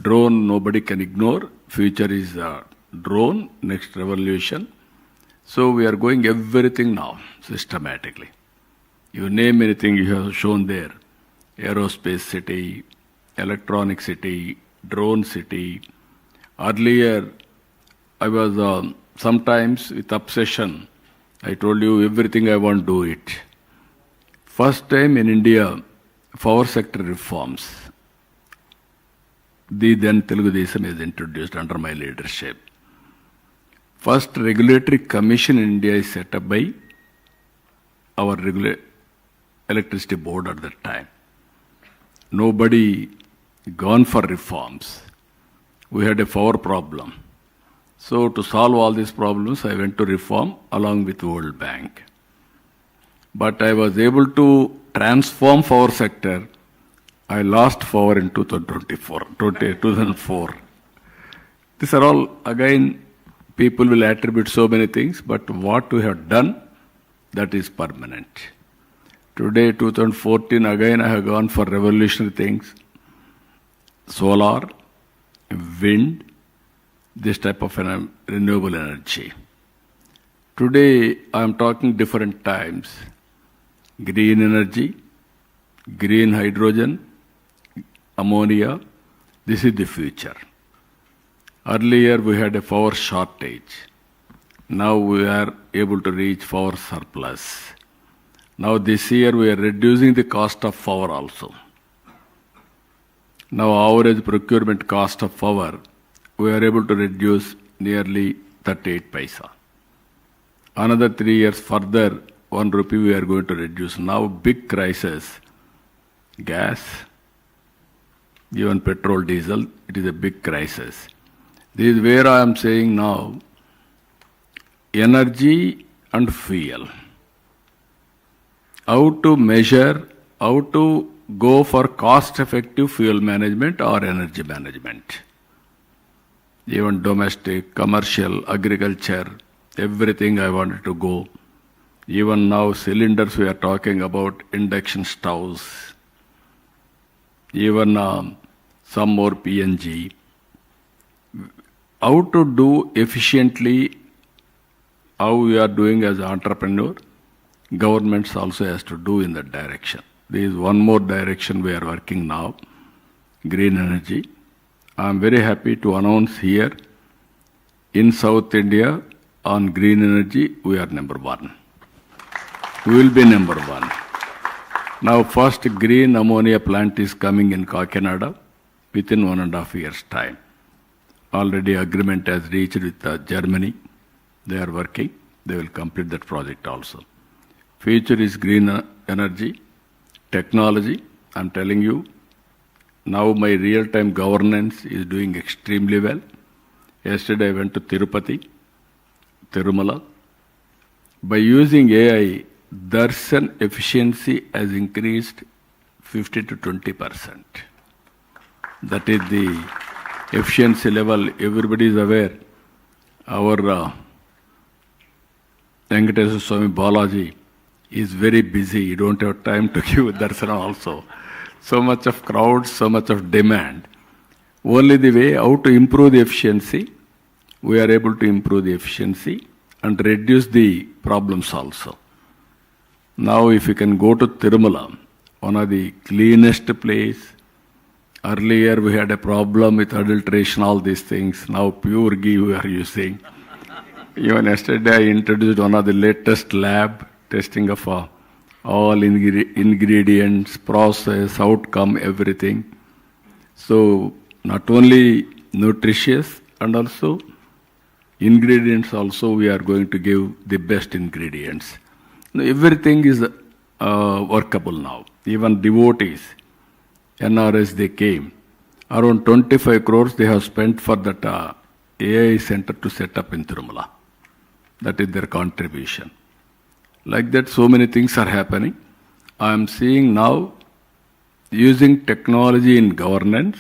Drone nobody can ignore. Future is drone, next revolution. So we are going everything now, systematically. You name anything you have shown there. Aerospace city, electronic city, drone city. Earlier, I was sometimes with obsession. I told you everything I want to do it. First time in India, power sector reforms. The then Telugu Desam is introduced under my leadership. First regulatory commission in India is set up by our electricity board at that time. Nobody gone for reforms. We had a power problem. So to solve all these problems, I went to reform along with World Bank. But I was able to transform power sector. I lost power in 2004. These are all, again, people will attribute so many things, but what we have done, that is permanent. Today, 2014, again I have gone for revolutionary things. Solar, wind, this type of renewable energy. Today, I am talking different times. Green energy, green hydrogen, ammonia, this is the future. Earlier, we had a power shortage. Now we are able to reach power surplus. Now this year we are reducing the cost of power also. Now average procurement cost of power, we are able to reduce nearly 38 paisa. Another 3 years further, 1 rupee we are going to reduce. Now big crisis, gas, even petrol, diesel, it is a big crisis. This is where I am saying now, energy and fuel. How to measure, how to go for cost-effective fuel management or energy management. Even domestic, commercial, agriculture, everything I wanted to go. Even now cylinders we are talking about, induction stoves. Even some more PNG. how to do efficiently, how we are doing as an entrepreneur, governments also has to do in that direction. There is one more direction we are working now, green energy. I am very happy to announce here, in South India, on green energy, we are number one. We will be number one. Now, first green ammonia plant is coming in Kakinada within 1.5 years' time. Already agreement has reached with Germany. They are working. They will complete that project also. Future is green energy, technology. I'm telling you, now my real-time governance is doing extremely well. Yesterday I went to Tirupati, Tirumala. By using AI, darshan efficiency has increased 50 to 20%. That is the efficiency level. Everybody is aware. Our Venkateswara Swami Balaji is very busy. You don't have time to give darsana also. So much of crowd, so much of demand. Only the way how to improve the efficiency, we are able to improve the efficiency and reduce the problems also. Now if you can go to Tirumala, one of the cleanest place. Earlier we had a problem with adulteration, all these things. Now pure ghee we are using. Even yesterday I introduced one of the latest lab testing of all ingredients, process, outcome, everything. So not only nutritious and also ingredients also we are going to give the best ingredients. Now, everything is workable now. Even devotees, NRS, they came. Around 25 crores they have spent for that AI center to set up in Tirumala. That is their contribution. Like that, so many things are happening. I am seeing now using technology in governance.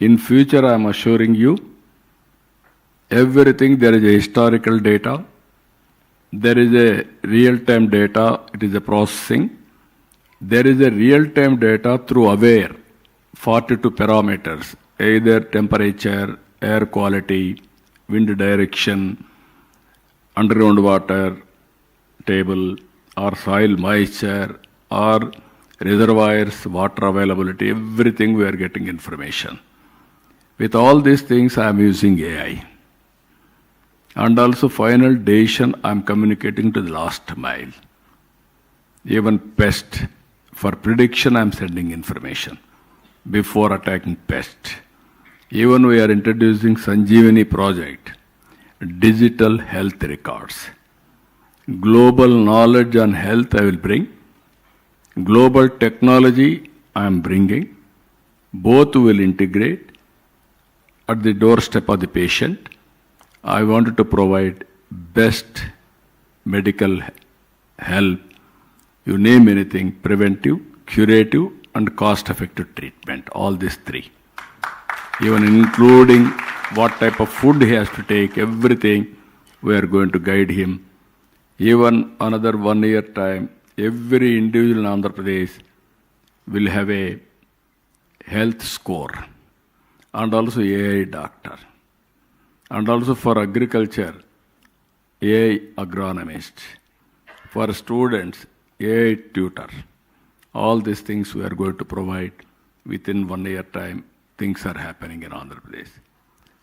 In future, I am assuring you, everything, there is a historical data, there is a real-time data, it is a processing. There is a real-time data through AWARE, 42 parameters, either temperature, air quality, wind direction, underground water table, or soil moisture, or reservoirs, water availability, everything we are getting information. With all these things, I am using AI. And also final decision, I am communicating to the last mile. Even pest, for prediction, I am sending information before attacking pest. Even we are introducing Sanjeevani project, digital health records. Global knowledge on health I will bring. Global technology I am bringing. Both will integrate at the doorstep of the patient. I wanted to provide best medical help. You name anything, preventive, curative, and cost-effective treatment. All these three. Even including what type of food he has to take, everything, we are going to guide him. Even another 1 year time, every individual in Andhra Pradesh will have a health score and also AI doctor. And also for agriculture, AI agronomist. For students, AI tutor. All these things we are going to provide within 1 year time. Things are happening in Andhra Pradesh.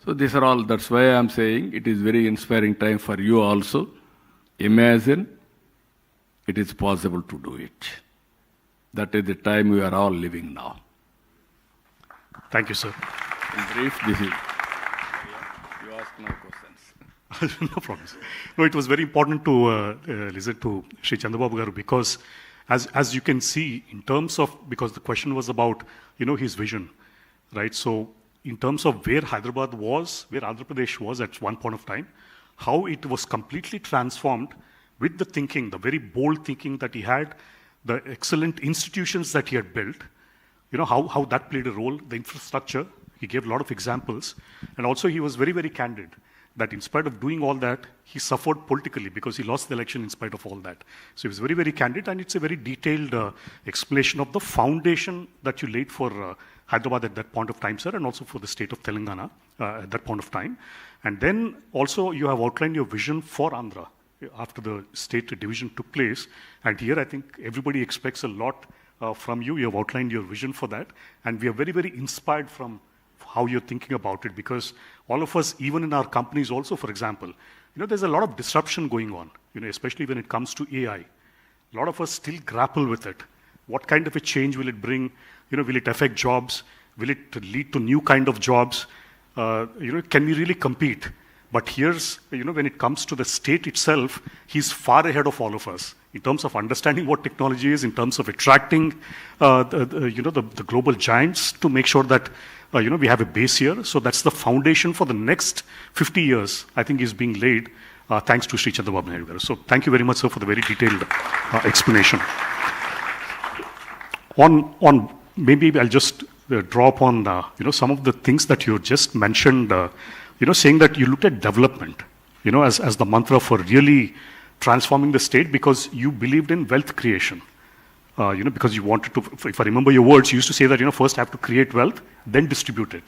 So these are all, that's why I am saying it is very inspiring time for you also. Imagine it is possible to do it. That is the time we are all living now. Thank you, sir. In brief, this is. You ask no questions. No problems. No, it was very important to listen to Sri Chandrababu Garu because, as you can see, in terms of, because the question was about, his vision, right? So, in terms of where Hyderabad was, where Andhra Pradesh was at one point of time, how it was completely transformed with the thinking, the very bold thinking that he had, the excellent institutions that he had built, how that played a role, the infrastructure. He gave a lot of examples. And also he was very, very candid that in spite of doing all that, he suffered politically because he lost the election in spite of all that. So he was very, very candid, and it's a very detailed explanation of the foundation that you laid for Hyderabad at that point of time, sir, and also for the state of Telangana at that point of time. And then also you have outlined your vision for Andhra after the state division took place. And here I think everybody expects a lot from you. You have outlined your vision for that. And we are very, very inspired from how you're thinking about it, because all of us, even in our companies also, for example, there's a lot of disruption going on, especially when it comes to AI. A lot of us still grapple with it. What kind of a change will it bring? Will it affect jobs? Will it lead to new kind of jobs? Can we really compete? But here's, when it comes to the state itself, he's far ahead of all of us in terms of understanding what technology is, in terms of attracting, the global giants to make sure that, we have a base here. So that's the foundation for the next 50 years, I think, is being laid thanks to Sri Chandrababu Naidu. So thank you very much, sir, for the very detailed explanation. On maybe I'll just draw upon, some of the things that you just mentioned, saying that you looked at development, as the mantra for really transforming the state because you believed in wealth creation. Because you wanted to, if I remember your words, you used to say that, first have to create wealth, then distribute it.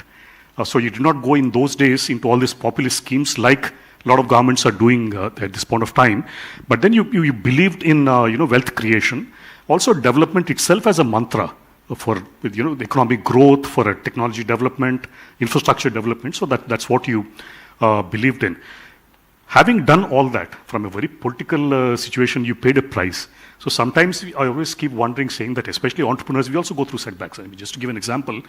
So you did not go in those days into all these populist schemes like a lot of governments are doing at this point of time. But then you believed in, wealth creation. Also development itself as a mantra for, the economic growth, for technology development, infrastructure development. So that's what you believed in. Having done all that from a very political situation, you paid a price. So sometimes I always keep wondering, saying that especially entrepreneurs, we also go through setbacks. I mean, just to give an example,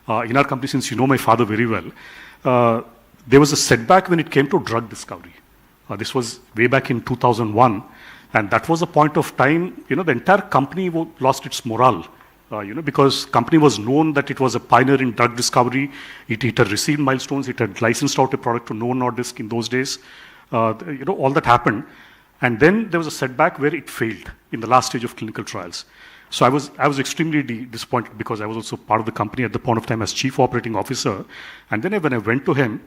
in our company, since you know my father very well, there was a setback when it came to drug discovery. This was way back in 2001. And that was a point of time, the entire company lost its morale. Because company was known that it was a pioneer in drug discovery. It had received milestones. It had licensed out a product to Novo Nordisk in those days. All that happened. And then there was a setback where it failed in the last stage of clinical trials. So I was extremely disappointed because I was also part of the company at the point of time as chief operating officer. And then when I went to him,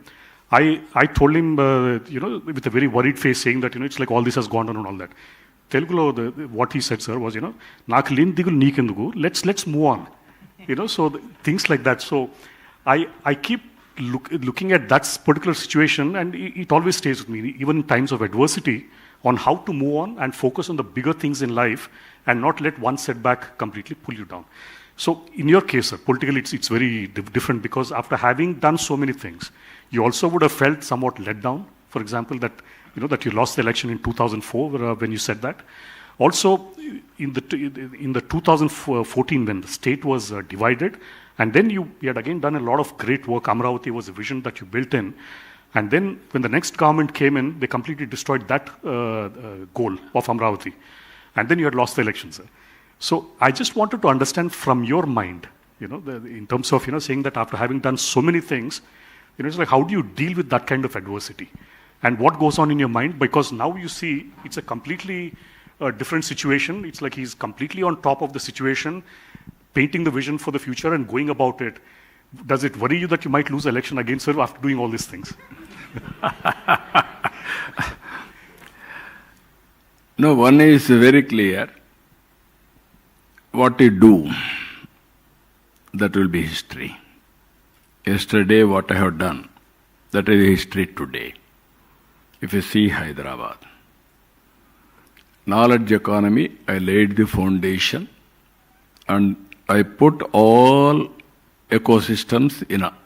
I told him, with a very worried face, saying that, it's like all this has gone on and all that. Telugulo, what he said, sir, was, "Naaku len digulu neekenduku, let's move on." So things like that. So I keep looking at that particular situation, and it always stays with me, even in times of adversity, on how to move on and focus on the bigger things in life and not let one setback completely pull you down. So in your case, sir, politically it's very different, because after having done so many things, you also would have felt somewhat let down. For example, that you lost the election in 2004 when you said that. Also, in the 2014 when the state was divided, and then you had again done a lot of great work. Amaravati was a vision that you built in. And then when the next government came in, they completely destroyed that goal of Amaravati. And then you had lost the election, sir. So I just wanted to understand from your mind, in terms of, saying that after having done so many things, it's like, how do you deal with that kind of adversity? And what goes on in your mind? Because now you see it's a completely different situation. It's like he's completely on top of the situation, painting the vision for the future and going about it. Does it worry you that you might lose the election again, sir, after doing all these things? No, one is very clear. What you do, that will be history. Yesterday, what I have done, that is history today. If you see Hyderabad, knowledge economy, I laid the foundation and I put all ecosystems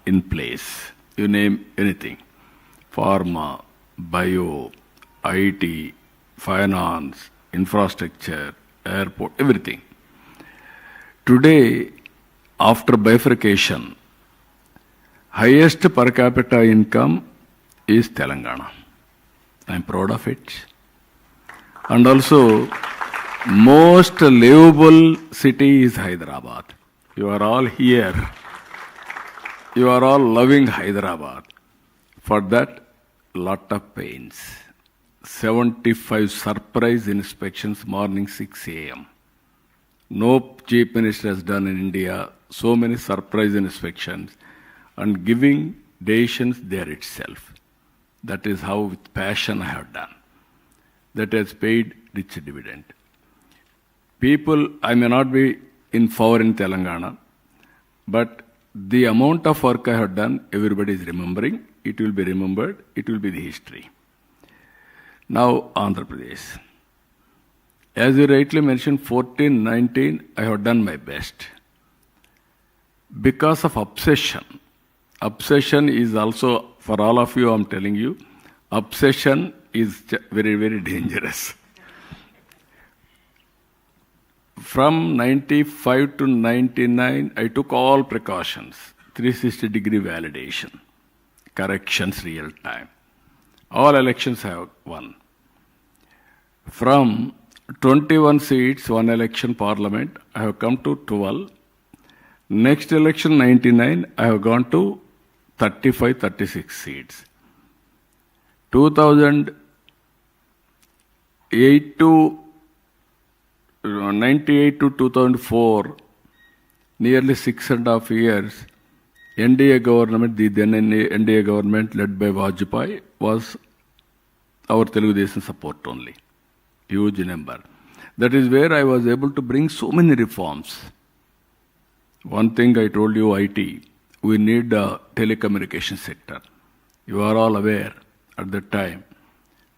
in place. You name anything. Pharma, bio, IT, finance, infrastructure, airport, everything. Today, after bifurcation, highest per capita income is Telangana. I am proud of it. And also, most livable city is Hyderabad. You are all here. You are all loving Hyderabad. For that, lot of pains. 75 surprise inspections morning 6 a.m. No chief minister has done in India so many surprise inspections and giving decisions there itself. That is how with passion I have done. That has paid rich dividend. People, I may not be in power in Telangana, but the amount of work I have done, everybody is remembering. It will be remembered. It will be the history. Now, Andhra Pradesh. As you rightly mentioned, 14, 19, I have done my best. Because of obsession. Obsession is also, for all of you, I'm telling you, obsession is very, very dangerous. From 95 to 99, I took all precautions, 360-degree validation, corrections real time. All elections I have won. From 21 seats, one election parliament, I have come to 12. Next election, 99, I have gone to 35, 36 seats. 2008 to 98 to 2004, nearly 6.5 years, NDA government, the then NDA government led by Vajpayee, was our Telugu Desam support only. Huge number. That is where I was able to bring so many reforms. One thing I told you, IT, we need a telecommunication sector. You are all aware at that time,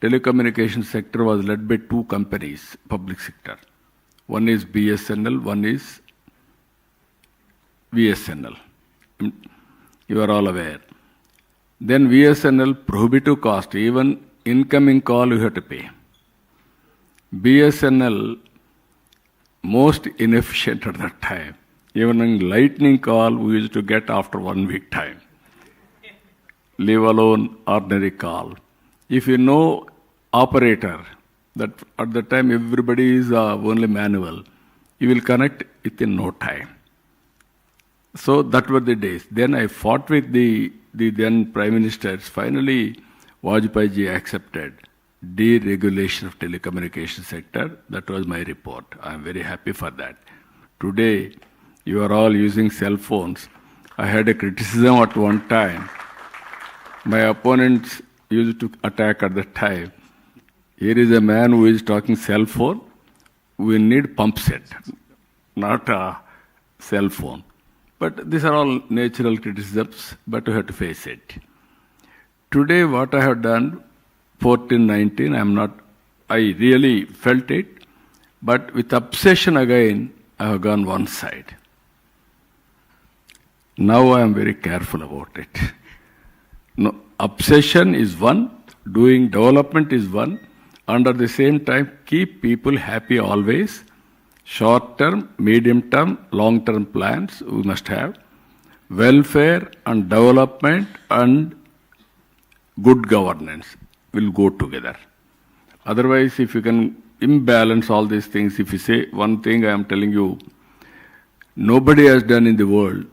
telecommunication sector was led by two companies, public sector. One is BSNL, one is VSNL. You are all aware. Then VSNL, prohibitive cost, even incoming call you have to pay. BSNL, most inefficient at that time. Even in lightning call, we used to get after 1 week time. Leave alone ordinary call. If you know operator, that at the time everybody is only manual, you will connect within no time. So that were the days. Then I fought with the then Prime Ministers. Finally, Vajpayee ji accepted deregulation of telecommunication sector. That was my report. I am very happy for that. Today, you are all using cell phones. I had a criticism at one time. My opponents used to attack at that time. Here is a man who is talking cell phone. We need pump set, not a cell phone. But these are all natural criticisms, but we have to face it. Today, what I have done, 14, 19, I really felt it, but with obsession again, I have gone one side. Now I am very careful about it. No, obsession is one, doing development is one, and at the same time, keep people happy always. Short-term, medium-term, long-term plans we must have. Welfare and development and good governance will go together. Otherwise, if you can imbalance all these things, if you say one thing, I am telling you, nobody has done in the world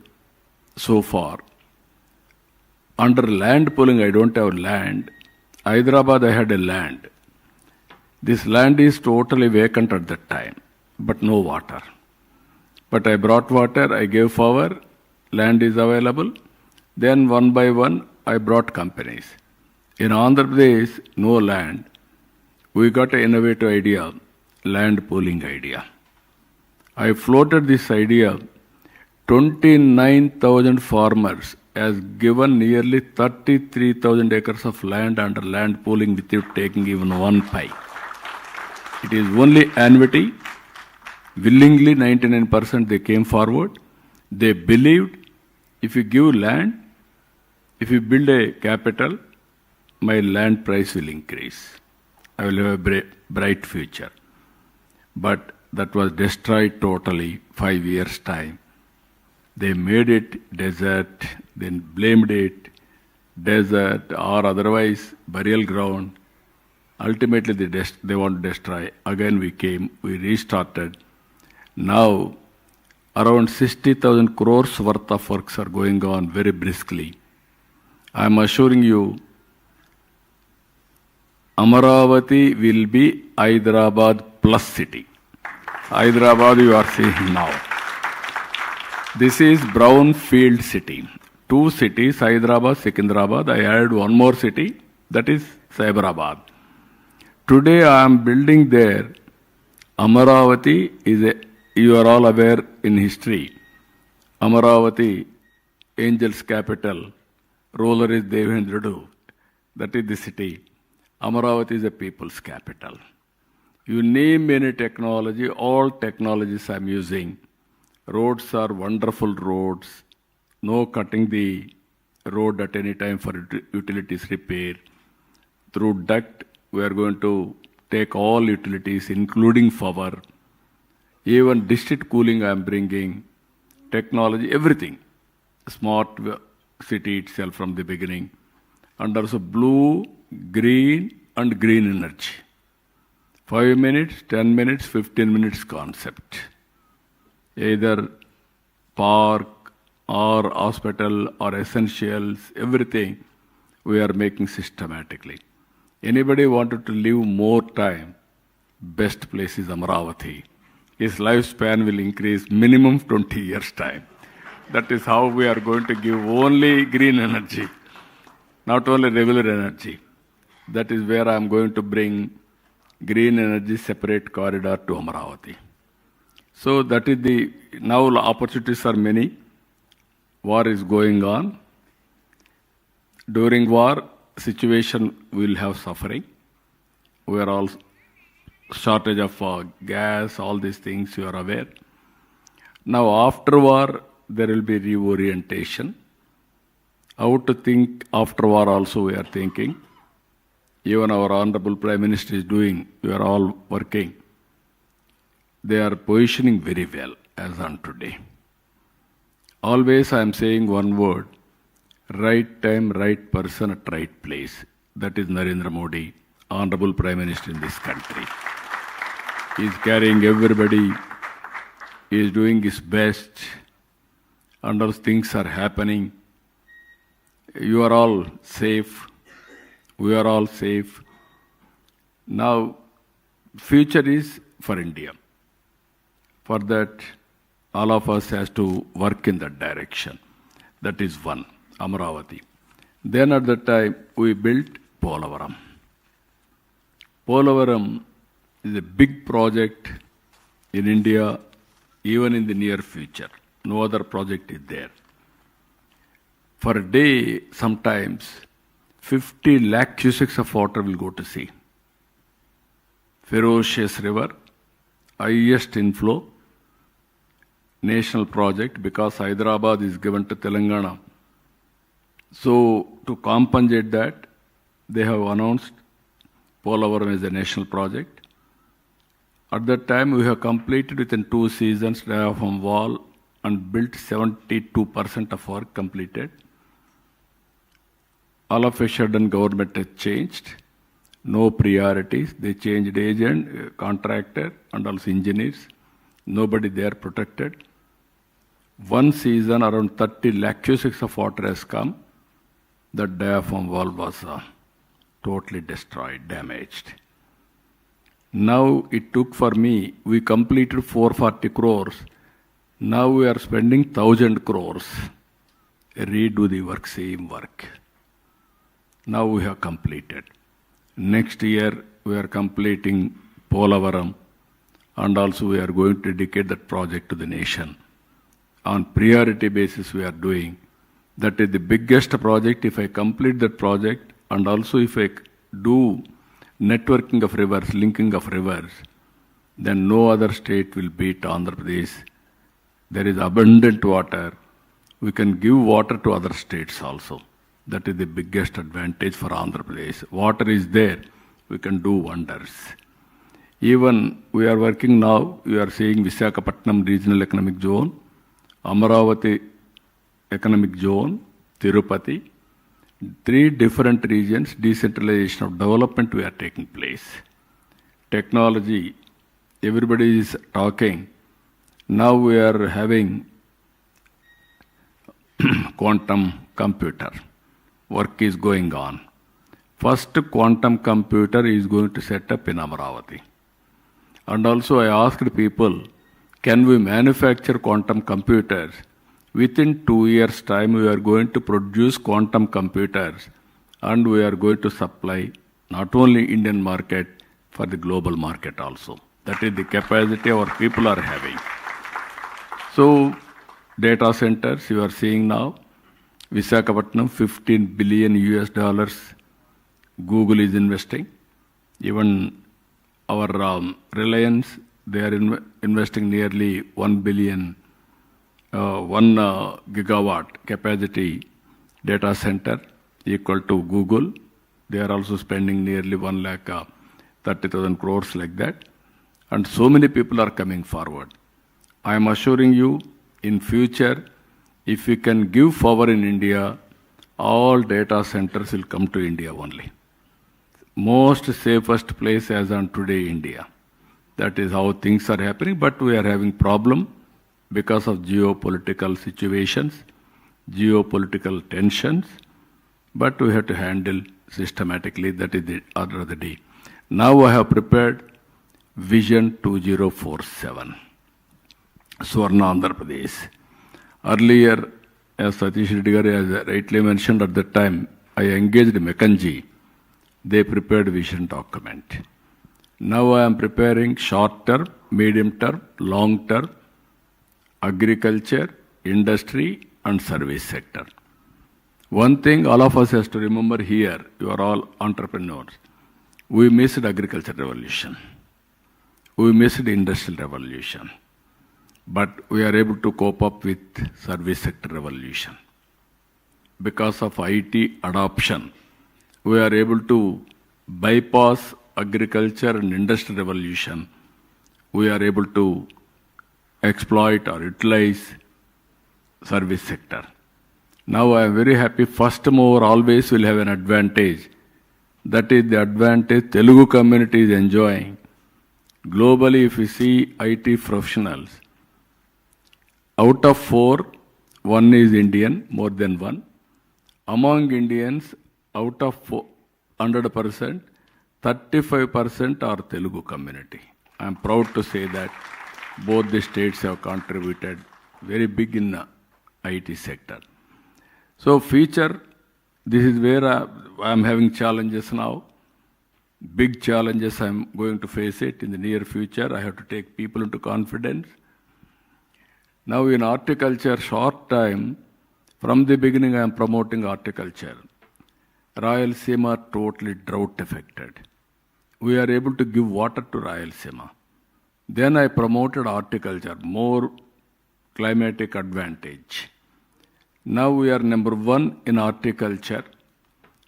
so far. Under land pooling, I don't have land. Hyderabad, I had a land. This land is totally vacant at that time, but no water. But I brought water, I gave power, land is available. Then one by one, I brought companies. In Andhra Pradesh, no land. We got an innovative idea, land pooling idea. I floated this idea. 29,000 farmers has given nearly 33,000 acres of land under land pooling without taking even one pie. It is only annuity. Willingly, 99% they came forward. They believed if you give land, if you build a capital, my land price will increase. I will have a bright future. But that was destroyed totally 5 years' time. They made it desert, then blamed it desert or otherwise burial ground. Ultimately, they want to destroy. Again we came, we restarted. Now, around 60,000 crores worth of works are going on very briskly. I am assuring you, Amaravati will be Hyderabad plus city. Hyderabad you are seeing now. This is brownfield city. 2 cities, Hyderabad, Secunderabad. I added one more city, That is Cyberabad. Today I am building there. Amaravati you are all aware in history. Amaravati, Angels capital, ruler is Devendradu. That is the city. Amaravati is the people's capital. You name any technology, all technologies I'm using. Roads are wonderful roads. No cutting the road at any time for utilities repair. Through duct, we are going to take all utilities, including power. Even district cooling I am bringing. Technology, everything. Smart city itself from the beginning. And also blue, green, and green energy. 5 minutes, 10 minutes, 15 minutes concept. Either park or hospital or essentials, everything we are making systematically. Anybody wanted to live more time, best place is Amaravati. His lifespan will increase minimum 20 years time. That is how we are going to give only green energy, not only regular energy. That is where I am going to bring green energy separate corridor to Amaravati. So that is now opportunities are many. War is going on. During war, situation will have suffering. We are all shortage of gas, all these things you are aware. Now after war, there will be reorientation. How to think after war also we are thinking. Even our Honorable Prime Minister is doing, we are all working. They are positioning very well as on today. Always I am saying one word, right time, right person at right place. That is Narendra Modi, Honorable Prime Minister in this country. He is carrying everybody, he is doing his best, and all things are happening. You are all safe. We are all safe. Now, future is for India. For that, all of us has to work in that direction. That is one, Amaravati. Then at that time, we built Polavaram. Polavaram is a big project in India, even in the near future. No other project is there. For a day, sometimes, 50 lakh cusecs of water will go to sea. Ferocious river, highest inflow, national project because Hyderabad is given to Telangana. So to compensate that, they have announced Polavaram as a national project. At that time, we have completed within 2 seasons diaphragm wall and built 72% of work completed. All of a sudden, government has changed. No priorities. They changed agent, contractor, and also engineers. Nobody there protected. One season, around 30 lakh cusecs of water has come. That diaphragm wall was totally destroyed, damaged. Now it took for me, we completed 440 crores. Now we are spending 1,000 crores. Redo the work, same work. Now we have completed. Next year we are completing Polavaram, and also we are going to dedicate that project to the nation. On priority basis we are doing. That is the biggest project. If I complete that project, and also if I do networking of rivers, linking of rivers, then no other state will beat Andhra Pradesh. There is abundant water. We can give water to other states also. That is the biggest advantage for Andhra Pradesh. Water is there, we can do wonders. Even we are working now, we are seeing Visakhapatnam Regional Economic Zone, Amaravati Economic Zone, Tirupati, 3 different regions, decentralization of development we are taking place. Technology, everybody is talking. Now we are having quantum computer. Work is going on. First quantum computer is going to set up in Amaravati. And also I asked people, can we manufacture quantum computers? Within 2 years' time, we are going to produce quantum computers and we are going to supply not only Indian market, for the global market also. That is the capacity our people are having. So, data centers you are seeing now, Visakhapatnam, $15 billion US, Google is investing. Even our Reliance, they are investing nearly 1 billion, 1 gigawatt capacity data center equal to Google. They are also spending nearly 1,30,000 crores like that. And so many people are coming forward. I am assuring you, in future, if we can give power in India, all data centers will come to India only. Most safest place as on today, India. That is how things are happening, but we are having problem because of geopolitical situations, geopolitical tensions, but we have to handle systematically. That is the order of the day. Now I have prepared Vision 2047, Swarna Andhra Pradesh. Earlier, as Satish Reddy has rightly mentioned at that time, I engaged McKinsey. They prepared vision document. Now I am preparing short term, medium term, long term, agriculture, industry and service sector. One thing all of us has to remember here, you are all entrepreneurs. We missed agriculture revolution. We missed industrial revolution. But we are able to cope up with service sector revolution. Because of IT adoption, we are able to bypass agriculture and industrial revolution. We are able to exploit or utilize service sector. Now I am very happy, first mover always will have an advantage. That is the advantage Telugu community is enjoying. Globally, if you see IT professionals, out of 4, 1 is Indian, more than 1. Among Indians, out of 100%, 35% are Telugu community. I am proud to say that both the states have contributed very big in the IT sector. So future, this is where I am having challenges now. Big challenges I am going to face it in the near future. I have to take people into confidence. Now in horticulture, short time, from the beginning I am promoting horticulture. Rayalaseema totally drought affected. We are able to give water to Rayalaseema. Then I promoted horticulture, more climatic advantage. Now we are number 1 in horticulture.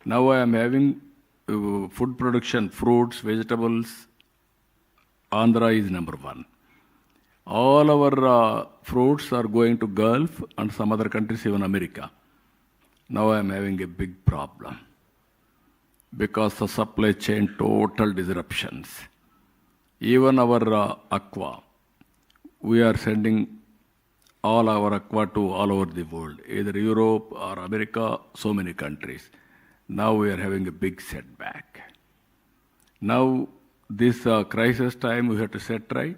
Now I am having food production, fruits, vegetables. Andhra is number 1. All our fruits are going to Gulf and some other countries, even America. Now I am having a big problem because of supply chain total disruptions. Even our aqua, we are sending all our aqua to all over the world, either Europe or America, so many countries. Now we are having a big setback. Now this crisis time we have to set right,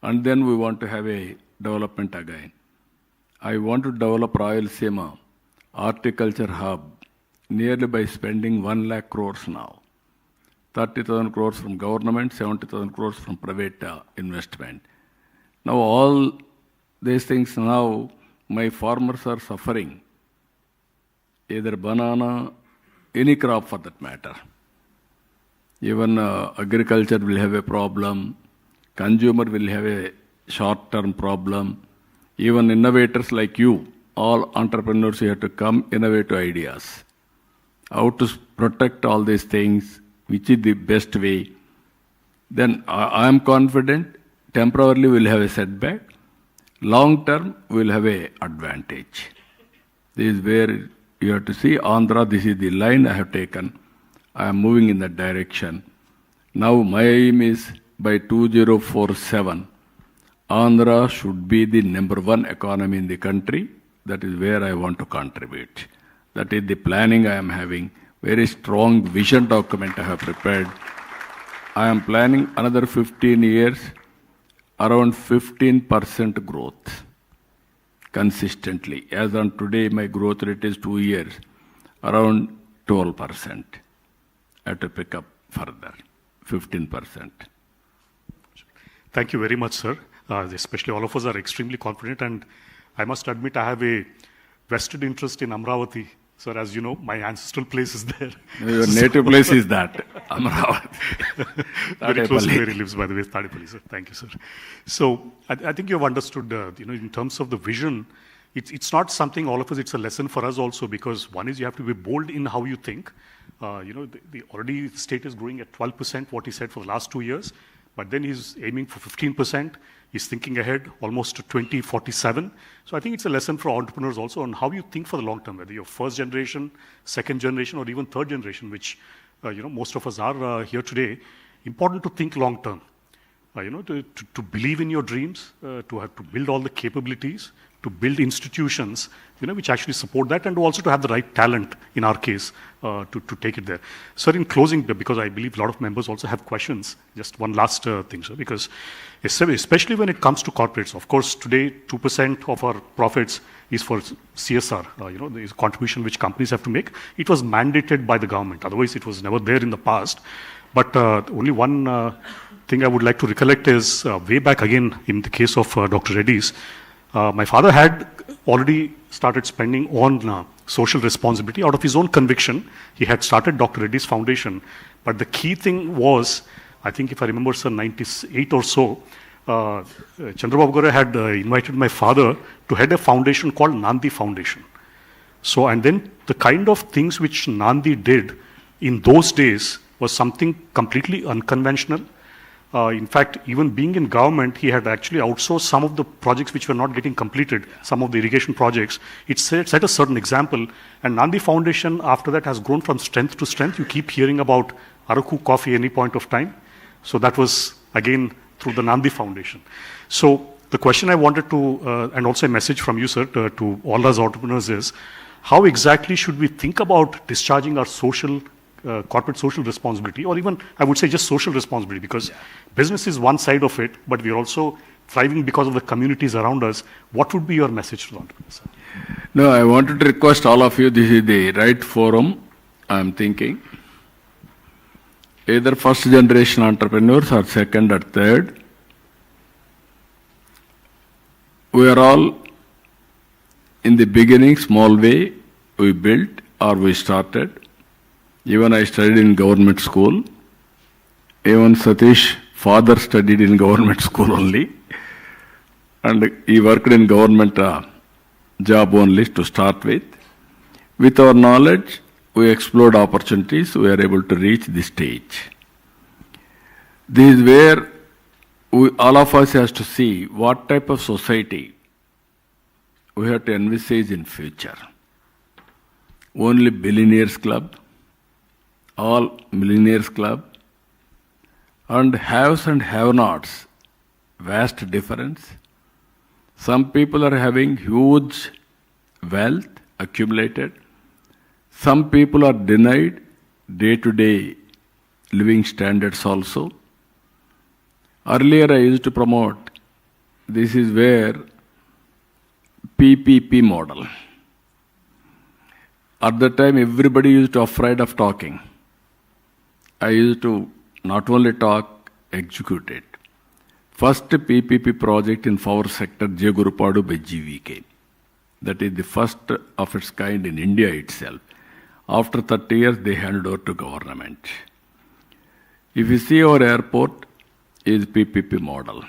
and then we want to have a development again. I want to develop Rayalaseema horticulture hub nearly by spending 1 lakh crores now. 30,000 crores from government, 70,000 crores from private investment. Now all these things now, my farmers are suffering. Either banana, any crop for that matter. Even agriculture will have a problem. Consumer will have a short-term problem. Even innovators like you, all entrepreneurs, you have to come innovate ideas. How to protect all these things, which is the best way. Then I am confident, temporarily we will have a setback. Long term, we will have a advantage. This is where you have to see Andhra, this is the line I have taken. I am moving in that direction. Now my aim is by 2047, Andhra should be the number 1 economy in the country. That is where I want to contribute. That is the planning I am having. Very strong vision document I have prepared. I am planning another 15 years, around 15% growth consistently. As on today, my growth rate is 2 years, around 12%. I have to pick up further, 15%. Thank you very much, sir. Especially all of us are extremely confident, and I must admit I have a vested interest in Amaravati. Sir, as you know, my ancestral place is there. Your native place is that, Amaravati. Very close to where he lives, by the way, Tadipalli, sir. Thank you, sir. So I think you have understood, in terms of the vision, it's not something all of us, it's a lesson for us also, because one is you have to be bold in how you think. Already the state is growing at 12%, what he said for the last 2 years, but then he's aiming for 15%. He's thinking ahead almost to 2047. So I think it's a lesson for entrepreneurs also on how you think for the long term, whether you're first generation, second generation, or even third generation, which most of us are here today. Important to think long term, to believe in your dreams, to have to build all the capabilities, to build institutions, which actually support that, and also to have the right talent, in our case, to take it there. Sir, in closing, because I believe a lot of members also have questions, just one last thing, sir, because especially when it comes to corporates, of course, today 2% of our profits is for CSR, the contribution which companies have to make. It was mandated by the government, otherwise it was never there in the past. But only one thing I would like to recollect is way back again in the case of Dr. Reddy's. My father had already started spending on social responsibility out of his own conviction. He had started Dr. Reddy's Foundation. But the key thing was, I think if I remember, sir, 98 or so, Chandrababu Garu had invited my father to head a foundation called Nandi Foundation. So, and then the kind of things which Nandi did in those days was something completely unconventional. In fact, even being in government, he had actually outsourced some of the projects which were not getting completed, some of the irrigation projects. It set a certain example. And Nandi Foundation, after that, has grown from strength to strength. You keep hearing about Araku coffee any point of time. So that was, again, through the Nandi Foundation. So the question I wanted to, and also a message from you, sir, to all us entrepreneurs is, how exactly should we think about discharging our corporate social responsibility, or even, I would say, just social responsibility, because business is one side of it, but we're also thriving because of the communities around us. What would be your message to the entrepreneurs? No, I wanted to request all of you, this is the right forum, I'm thinking. Either first generation entrepreneurs or second or third. We are all, in the beginning, small way, we built or we started. Even I studied in government school. Even Satish, father studied in government school only. And he worked in government job only to start with. With our knowledge, we explored opportunities, we are able to reach this stage. This is where all of us has to see what type of society we have to envisage in future. Only billionaires club, all millionaires club, and haves and have-nots, vast difference. Some people are having huge wealth accumulated. Some people are denied day-to-day living standards also. Earlier I used to promote, this is where PPP model. At the time everybody used to be afraid of talking. I used to not only talk, execute it. First PPP project in power sector, Jagurupadu by GVK. That is the first of its kind in India itself. After 30 years, they handed over to government. If you see our airport, is PPP model.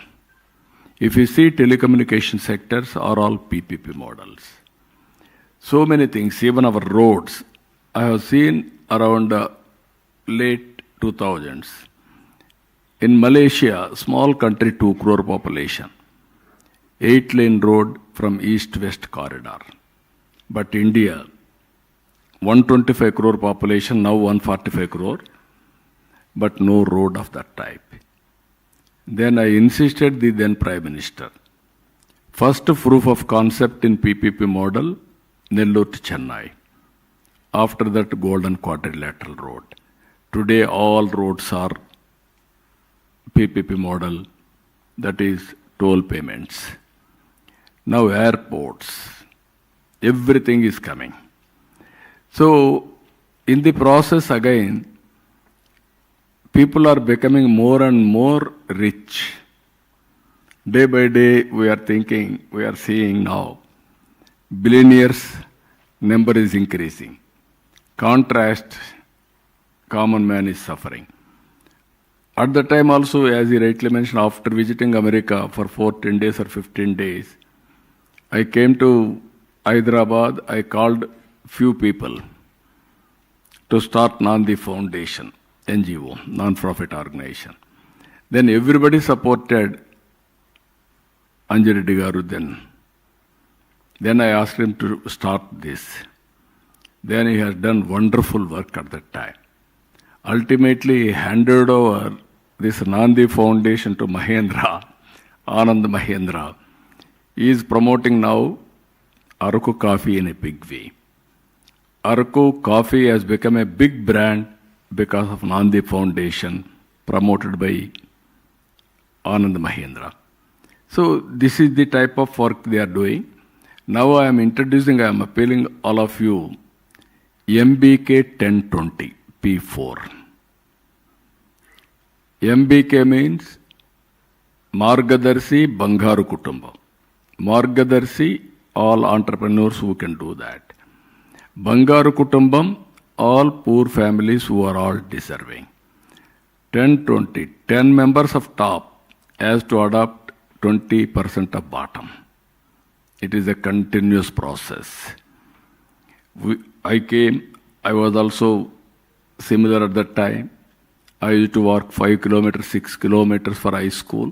If you see telecommunication sectors, are all PPP models. So many things, even our roads. I have seen around late 2000s. In Malaysia, small country, 2 crore population, 8-lane road from east-west corridor. But India, 125 crore population, now 145 crore, but no road of that type. Then I insisted the then Prime Minister. First proof of concept in PPP model, Nellore to Chennai. After that, Golden Quadrilateral Road. Today, all roads are PPP model, that is toll payments. Now airports, everything is coming. So in the process again, people are becoming more and more rich. Day by day, we are seeing now, billionaires number is increasing. Contrast, common man is suffering. At the time also, as you rightly mentioned, after visiting America for 10 days or 15 days, I came to Hyderabad, I called few people to start Nandi Foundation, NGO, non-profit organization. Then everybody supported Anjareddy Garu then. Then I asked him to start this. Then he has done wonderful work at that time. Ultimately, he handed over this Nandi Foundation to Mahendra, Anand Mahendra. He is promoting now Araku coffee in a big way. Araku coffee has become a big brand because of Nandi Foundation promoted by Anand Mahendra. So this is the type of work they are doing. Now I am appealing all of you, MBK 1020, P4. MBK means Margadarshi Bangaru Kutumbam. Margadarshi, all entrepreneurs who can do that. Bangaru Kutumbam, all poor families who are all deserving. 1020, 10 members of top has to adopt 20% of bottom. It is a continuous process. I was also similar at that time. I used to walk 5 kilometers, 6 kilometers for high school,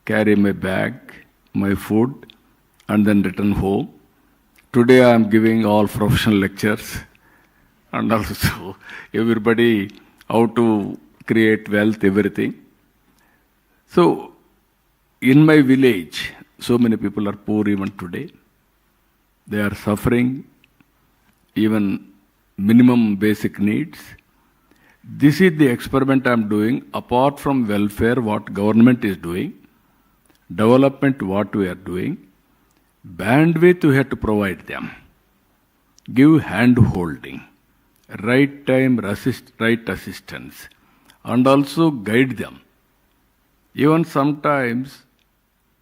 carry my bag, my food, and then return home. Today I am giving all professional lectures and also everybody how to create wealth, everything. So in my village, so many people are poor even today. They are suffering even minimum basic needs. This is the experiment I am doing. Apart from welfare, what government is doing, development, what we are doing, bandwidth we have to provide them. Give hand holding, right time, right assistance, and also guide them. Even sometimes,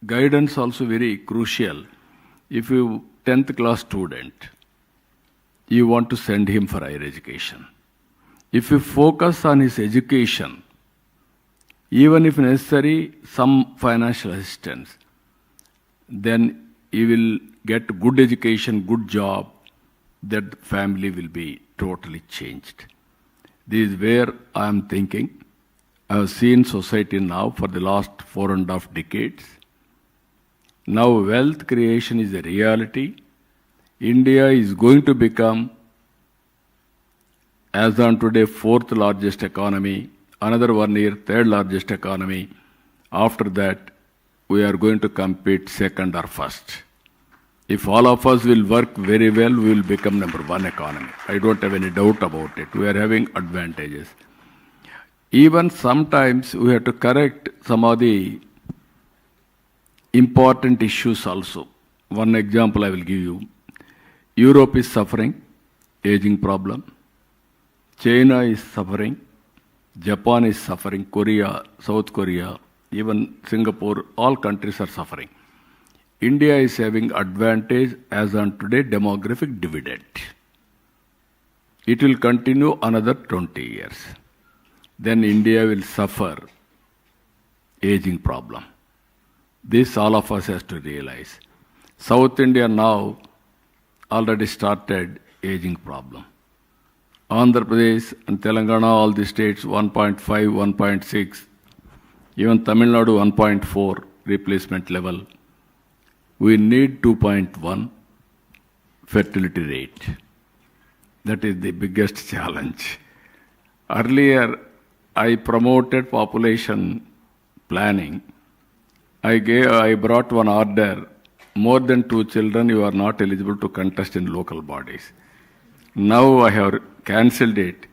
guidance also very crucial. If you 10th class student, you want to send him for higher education. If you focus on his education, even if necessary, some financial assistance, then he will get good education, good job, that family will be totally changed. This is where I am thinking. I have seen society now for the last 4.5 decades. Now wealth creation is a reality. India is going to become, as on today, 4th largest economy, another 1 year, 3rd largest economy. After that, we are going to compete 2nd or 1st. If all of us will work very well, we will become number 1 economy. I don't have any doubt about it. We are having advantages. Even sometimes we have to correct some of the important issues also. One example I will give you. Europe is suffering, aging problem. China is suffering. Japan is suffering. Korea, South Korea, even Singapore, all countries are suffering. India is having advantage as on today demographic dividend. It will continue another 20 years. Then India will suffer aging problem. This all of us has to realize. South India now already started aging problem. Andhra Pradesh and Telangana, all the states 1.5, 1.6, even Tamil Nadu 1.4 replacement level. We need 2.1 fertility rate. That is the biggest challenge. Earlier, I promoted population planning. I brought one order, more than 2 children, you are not eligible to contest in local bodies. Now I have cancelled it.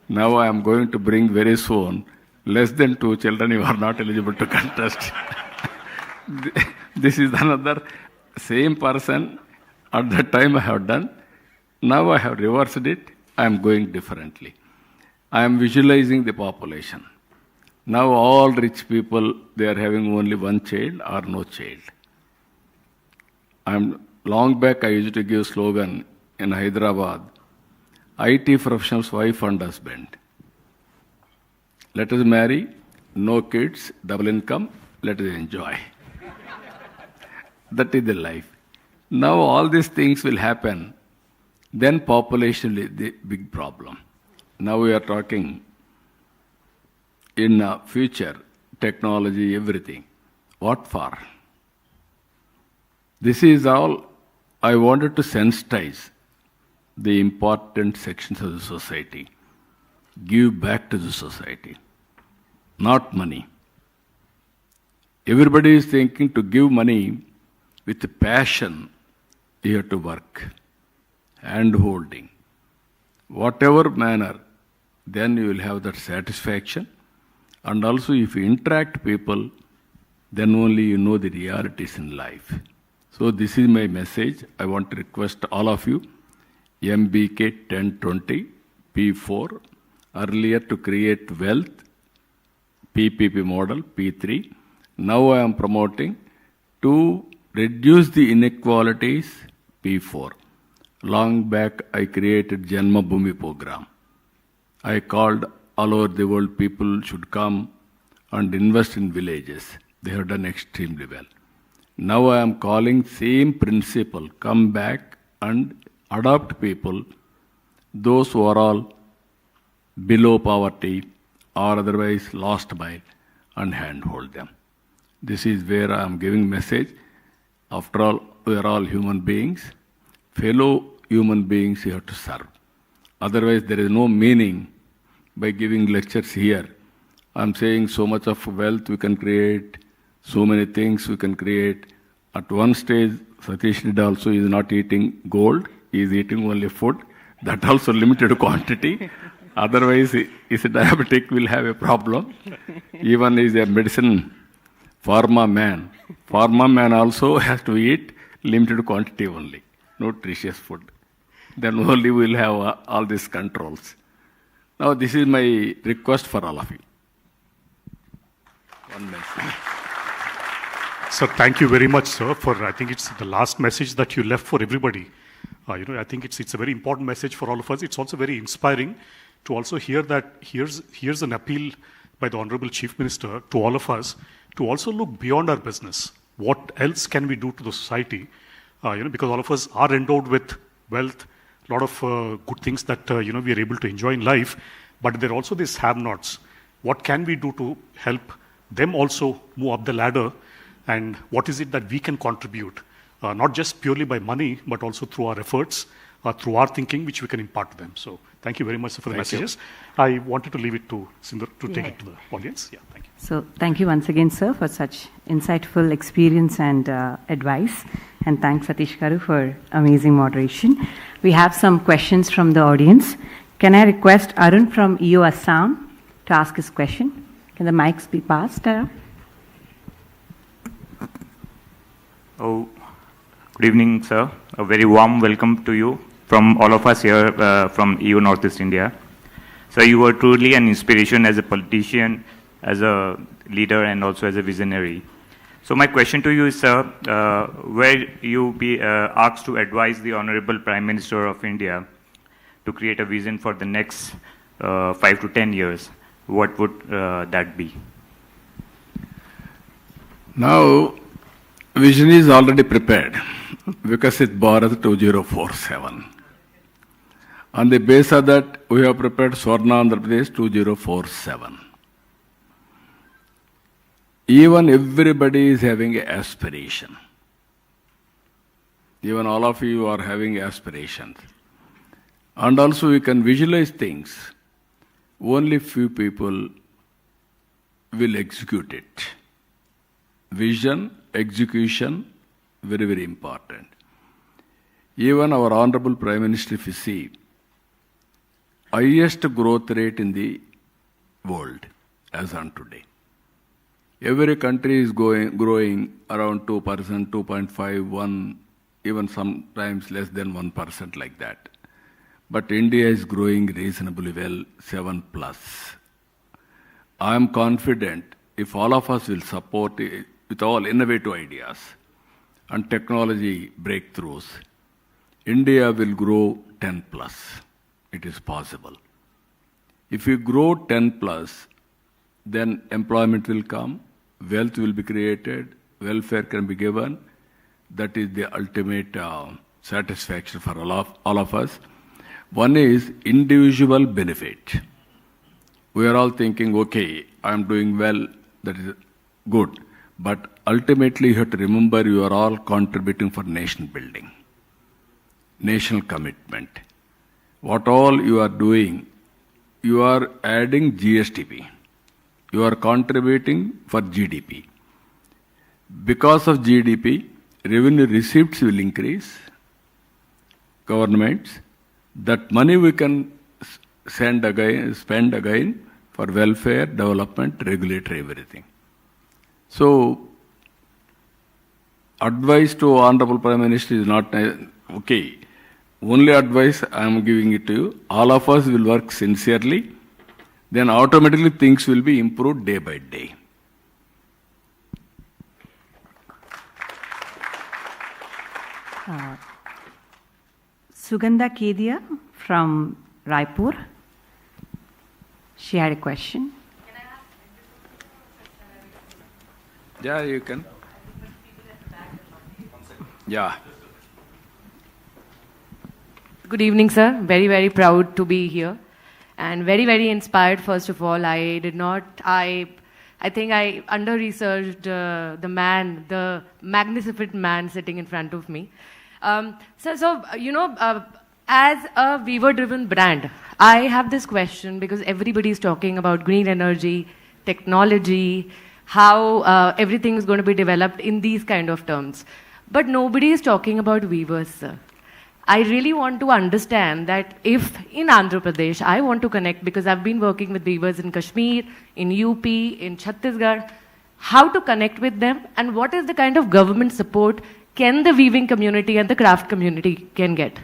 Now I am going to bring very soon, less than 2 children, you are not eligible to contest. This is another same person at that time I have done. Now I have reversed it. I am going differently. I am visualizing the population. Now all rich people, they are having only one child or no child. Long back I used to give slogan in Hyderabad, IT professionals, wife and husband. Let us marry, no kids, double income, let us enjoy. That is the life. Now all these things will happen, then population is the big problem. Now we are talking in future, technology, everything. What for? This is all I wanted to sensitize the important sections of the society. Give back to the society, not money. Everybody is thinking to give money with passion. You have to work, hand-holding, whatever manner, then you will have that satisfaction. And also if you interact people, then only you know the realities in life. So this is my message. I want to request all of you, MBK 1020, P4, earlier to create wealth, PPP model, P3. Now I am promoting to reduce the inequalities, P4. Long back I created Janma Bhumi program. I called all over the world people should come and invest in villages. They have done extremely well. Now I am calling same principle, come back and adopt people, those who are all below poverty or otherwise lost by, and handhold them. This is where I am giving message. After all, we are all human beings. Fellow human beings you have to serve. Otherwise there is no meaning by giving lectures here. I am saying so much of wealth we can create, so many things we can create. At one stage, Satish Reddy also is not eating gold, he is eating only food. That also limited quantity. Otherwise, he is a diabetic, will have a problem. Even he is a medicine pharma man. Pharma man also has to eat limited quantity only, nutritious food. Then only we will have all these controls. Now this is my request for all of you. One message. Sir, thank you very much, sir, for I think it's the last message that you left for everybody. I think it's a very important message for all of us. It's also very inspiring to also hear that here's an appeal by the Honorable Chief Minister to all of us to also look beyond our business. What else can we do to the society? Because all of us are endowed with wealth, a lot of good things that we are able to enjoy in life, but there are also these have-nots. What can we do to help them also move up the ladder? And what is it that we can contribute, not just purely by money, but also through our efforts, through our thinking, which we can impart to them. So thank you very much for the messages. I wanted to leave it to Sindhu to take it to the audience. Yeah, thank you. So thank you once again, sir, for such insightful experience and advice. And thanks, Satish Garu, for amazing moderation. We have some questions from the audience. Can I request Arun from EO Assam to ask his question? Can the mics be passed around? Oh, good evening, sir. A very warm welcome to you from all of us here from EU Northeast India. So you were truly an inspiration as a politician, as a leader, and also as a visionary. So my question to you is, sir, where you be asked to advise the Honorable Prime Minister of India to create a vision for the next 5 to 10 years, what would that be? Now, vision is already prepared because it's Bharat 2047. On the base of that, we have prepared Swarna Andhra Pradesh 2047. Even everybody is having an aspiration. Even all of you are having aspirations. And also we can visualize things. Only few people will execute it. Vision, execution, very, very important. Even our Honorable Prime Minister, if you see, highest growth rate in the world as on today. Every country is growing around 2%, 2.5, 1, even sometimes less than 1% like that. but India is growing reasonably well, 7+. I am confident if all of us will support it with all innovative ideas and technology breakthroughs, India will grow 10+. It is possible. If we grow 10+, then employment will come, wealth will be created, welfare can be given. That is the ultimate satisfaction for all of us. One is individual benefit. We are all thinking, okay, I am doing well, that is good. But ultimately, you have to remember you are all contributing for nation building, national commitment. What all you are doing, you are adding GSTP. You are contributing for GDP. Because of GDP, revenue receipts will increase, governments. That money we can spend again for welfare, development, regulatory, everything. So, advice to Honorable Prime Minister is not okay. Only advice I am giving it to you. All of us will work sincerely. Then automatically things will be improved day by day. Sugandha Kedia from Raipur. She had a question. Yeah, you can. Yeah. Good evening, sir. Very, very proud to be here. And very, very inspired, first of all. I think I under-researched the magnificent man sitting in front of me. As a Weaver-driven brand, I have this question because everybody is talking about green energy, technology, how everything is going to be developed in these kind of terms. But nobody is talking about weavers, sir. I really want to understand that if in Andhra Pradesh, I want to connect because I've been working with weavers in Kashmir, in UP, in Chhattisgarh, how to connect with them and what is the kind of government support can the weaving community and the craft community can get?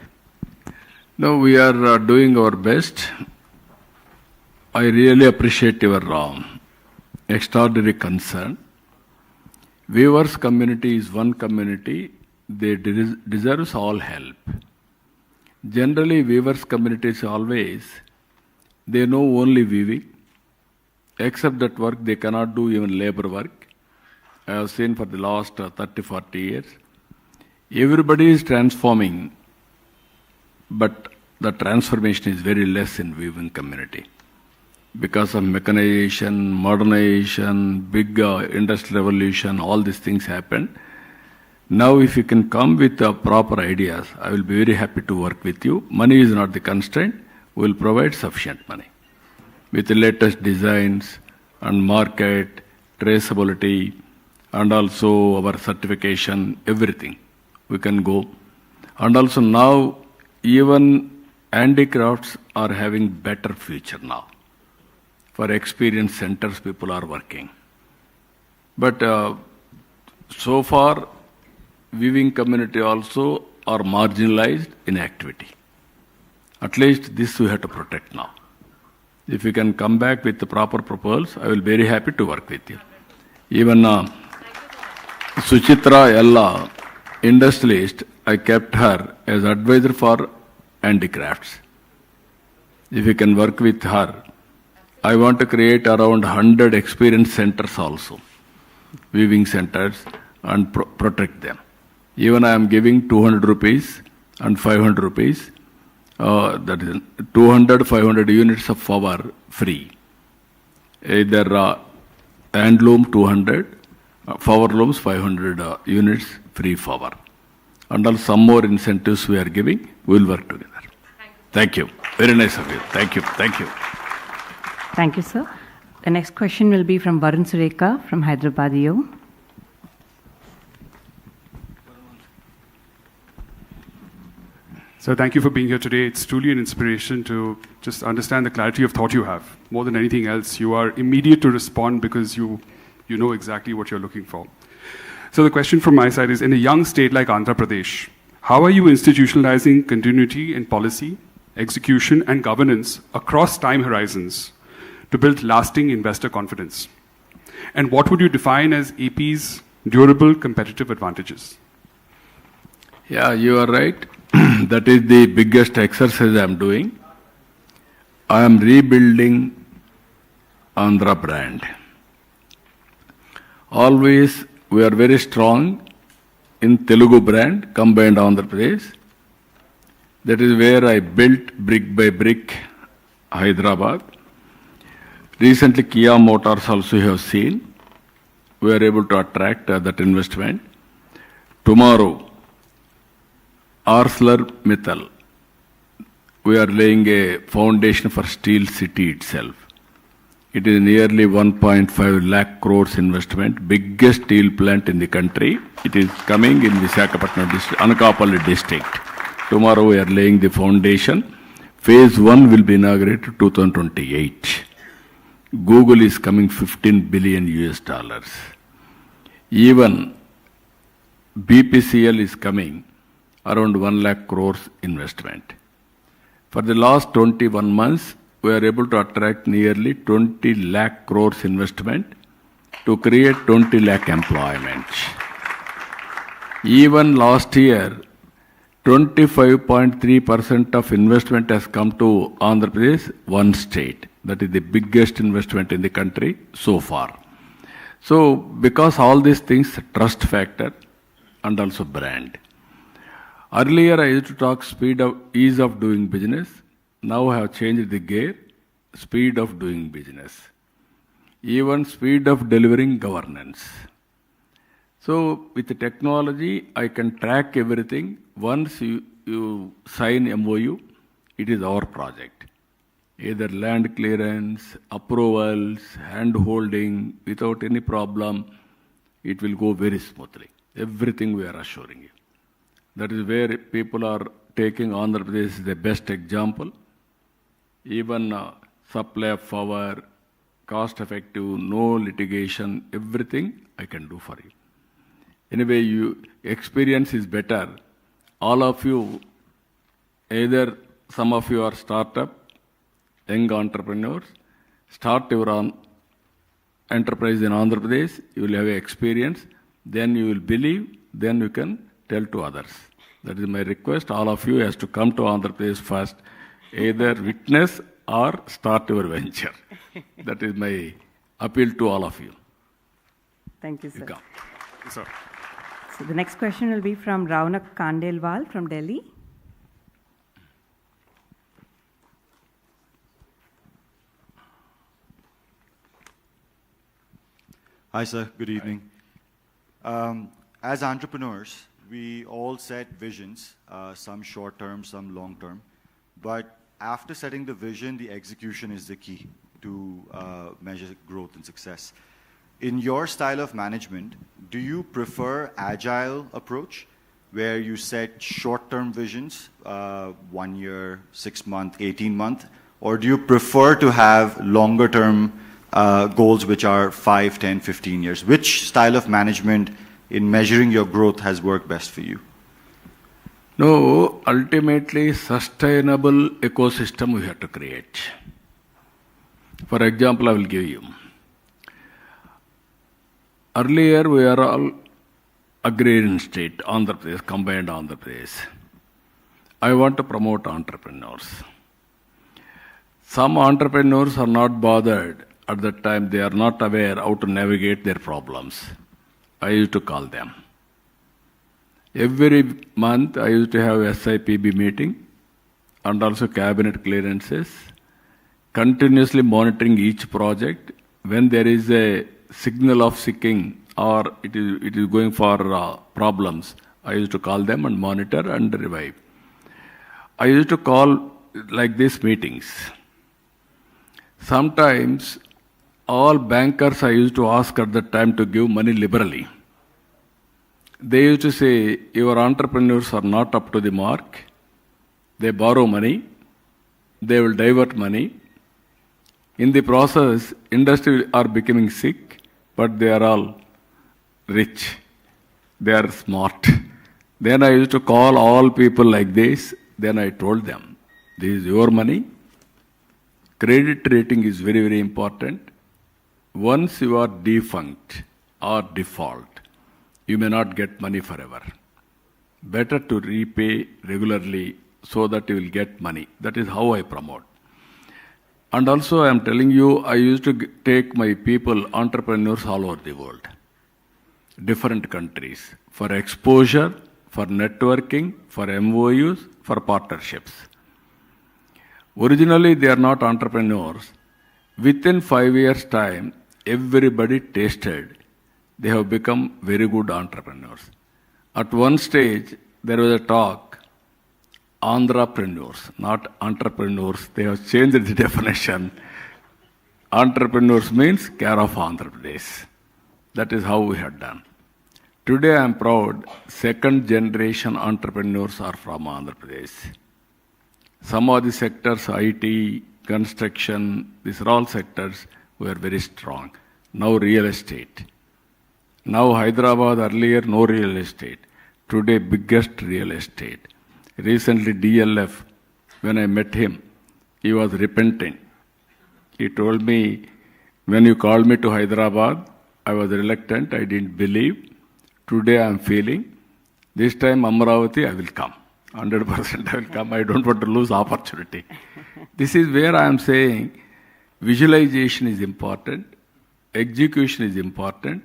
No, we are doing our best. I really appreciate your extraordinary concern. Weavers community is one community. They deserve all help. Generally, weavers communities always, they know only weaving. Except that work, they cannot do even labor work. I have seen for the last 30, 40 years. Everybody is transforming, but the transformation is very less in weaving community. Because of mechanization, modernization, big industrial revolution, all these things happened. Now, if you can come with proper ideas, I will be very happy to work with you. Money is not the constraint. We will provide sufficient money. With the latest designs and market, traceability, and also our certification, everything, we can go. And also now, even handicrafts are having better future now. For experience centers, people are working. But so far, weaving community also are marginalized in activity. At least this we have to protect now. If you can come back with the proper proposals, I will be very happy to work with you. Even Suchitra Ella, industrialist, I kept her as advisor for handicrafts. If you can work with her, I want to create around 100 experience centers also, weaving centers, and protect them. Even I am giving 200 rupees and 500 rupees, that is 200, 500 units of flower free. Either handloom 200, flower looms 500 units free flower. And also some more incentives we are giving, we will work together. Thank you. Very nice of you. Thank you. Thank you. Thank you, sir. The next question will be from Varun Sureka from Hyderabad EO. So thank you for being here today. It's truly an inspiration to just understand the clarity of thought you have. More than anything else, you are immediate to respond because you know exactly what you're looking for. So the question from my side is, in a young state like Andhra Pradesh, how are you institutionalizing continuity in policy execution, and governance across time horizons to build lasting investor confidence? And what would you define as AP's durable competitive advantages? Yeah, you are right. That is the biggest exercise I am doing. I am rebuilding Andhra brand. Always we are very strong in Telugu brand, combined Andhra Pradesh. That is where I built brick by brick Hyderabad. Recently Kia Motors also you have seen. We are able to attract that investment. Tomorrow, ArcelorMittal, we are laying a foundation for Steel City itself. It is nearly 1.5 lakh crores investment, biggest steel plant in the country. It is coming in Visakhapatnam district, Anakapalli district. Tomorrow we are laying the foundation. Phase 1 will be inaugurated 2028. Google is coming $15 billion US. Even BPCL is coming around 1 lakh crores investment. For the last 21 months, we are able to attract nearly 20 lakh crores investment to create 20 lakh employment. Even last year, 25.3% of investment has come to Andhra Pradesh, one state. That is the biggest investment in the country so far. So, because all these things, trust factor and also brand. Earlier, I used to talk ease of doing business. Now I have changed the gear, speed of doing business. Even speed of delivering governance. So, with the technology, I can track everything. Once you sign MOU, it is our project. Either land clearance, approvals, hand-holding, without any problem, it will go very smoothly. Everything we are assuring you. That is where people are taking Andhra Pradesh as the best example. Even supply of power, cost-effective, no litigation, everything I can do for you. Anyway, experience is better. All of you, either some of you are startup, young entrepreneurs, start your own enterprise in Andhra Pradesh, you will have experience, then you will believe, then you can tell to others. That is my request. All of you has to come to Andhra Pradesh first, either witness or start your venture. That is my appeal to all of you. Thank you, sir. Yes, sir. So the next question will be from Raunak Kandelwal from Delhi. Hi, sir. Good evening. As entrepreneurs, we all set visions, some short-term, some long-term. But after setting the vision, the execution is the key to measure growth and success. In your style of management, do you prefer agile approach, where you set short-term visions, 1 year, 6 month, 18 month, or do you prefer to have longer-term goals which are 5, 10, 15 years? Which style of management in measuring your growth has worked best for you? No, ultimately sustainable ecosystem we have to create. For example, I will give you. Earlier we are all agrarian state, Andhra Pradesh, combined Andhra Pradesh. I want to promote entrepreneurs. Some entrepreneurs are not bothered at that time, they are not aware how to navigate their problems. I used to call them. Every month I used to have SIPB meeting and also cabinet clearances, continuously monitoring each project. When there is a signal of seeking or it is going for problems, I used to call them and monitor and revive. I used to call like these meetings. Sometimes all bankers I used to ask at that time to give money liberally. They used to say, your entrepreneurs are not up to the mark. They borrow money. They will divert money. In the process, industry are becoming sick, but they are all rich. They are smart. Then I used to call all people like this. Then I told them, This is your money. Credit rating is very, very important. Once you are defunct or default, you may not get money forever. Better to repay regularly so that you will get money. That is how I promote. And also I am telling you, I used to take my people, entrepreneurs all over the world, different countries, for exposure, for networking, for MOUs, for partnerships. Originally, they are not entrepreneurs. Within 5 years' time, everybody tasted. They have become very good entrepreneurs. At one stage, there was a talk, Andhrapreneurs, not entrepreneurs. They have changed the definition. Entrepreneurs means care of Andhra Pradesh. That is how we have done. Today I am proud, second generation entrepreneurs are from Andhra Pradesh. Some of the sectors, IT, construction, these are all sectors were very strong. Now real estate. Now Hyderabad, earlier no real estate. Today biggest real estate. Recently DLF, when I met him, he was repentant. He told me, when you called me to Hyderabad, I was reluctant, I didn't believe. Today I am feeling, this time Amaravati I will come. 100% I will come. I don't want to lose opportunity. This is where I am saying visualization is important, execution is important,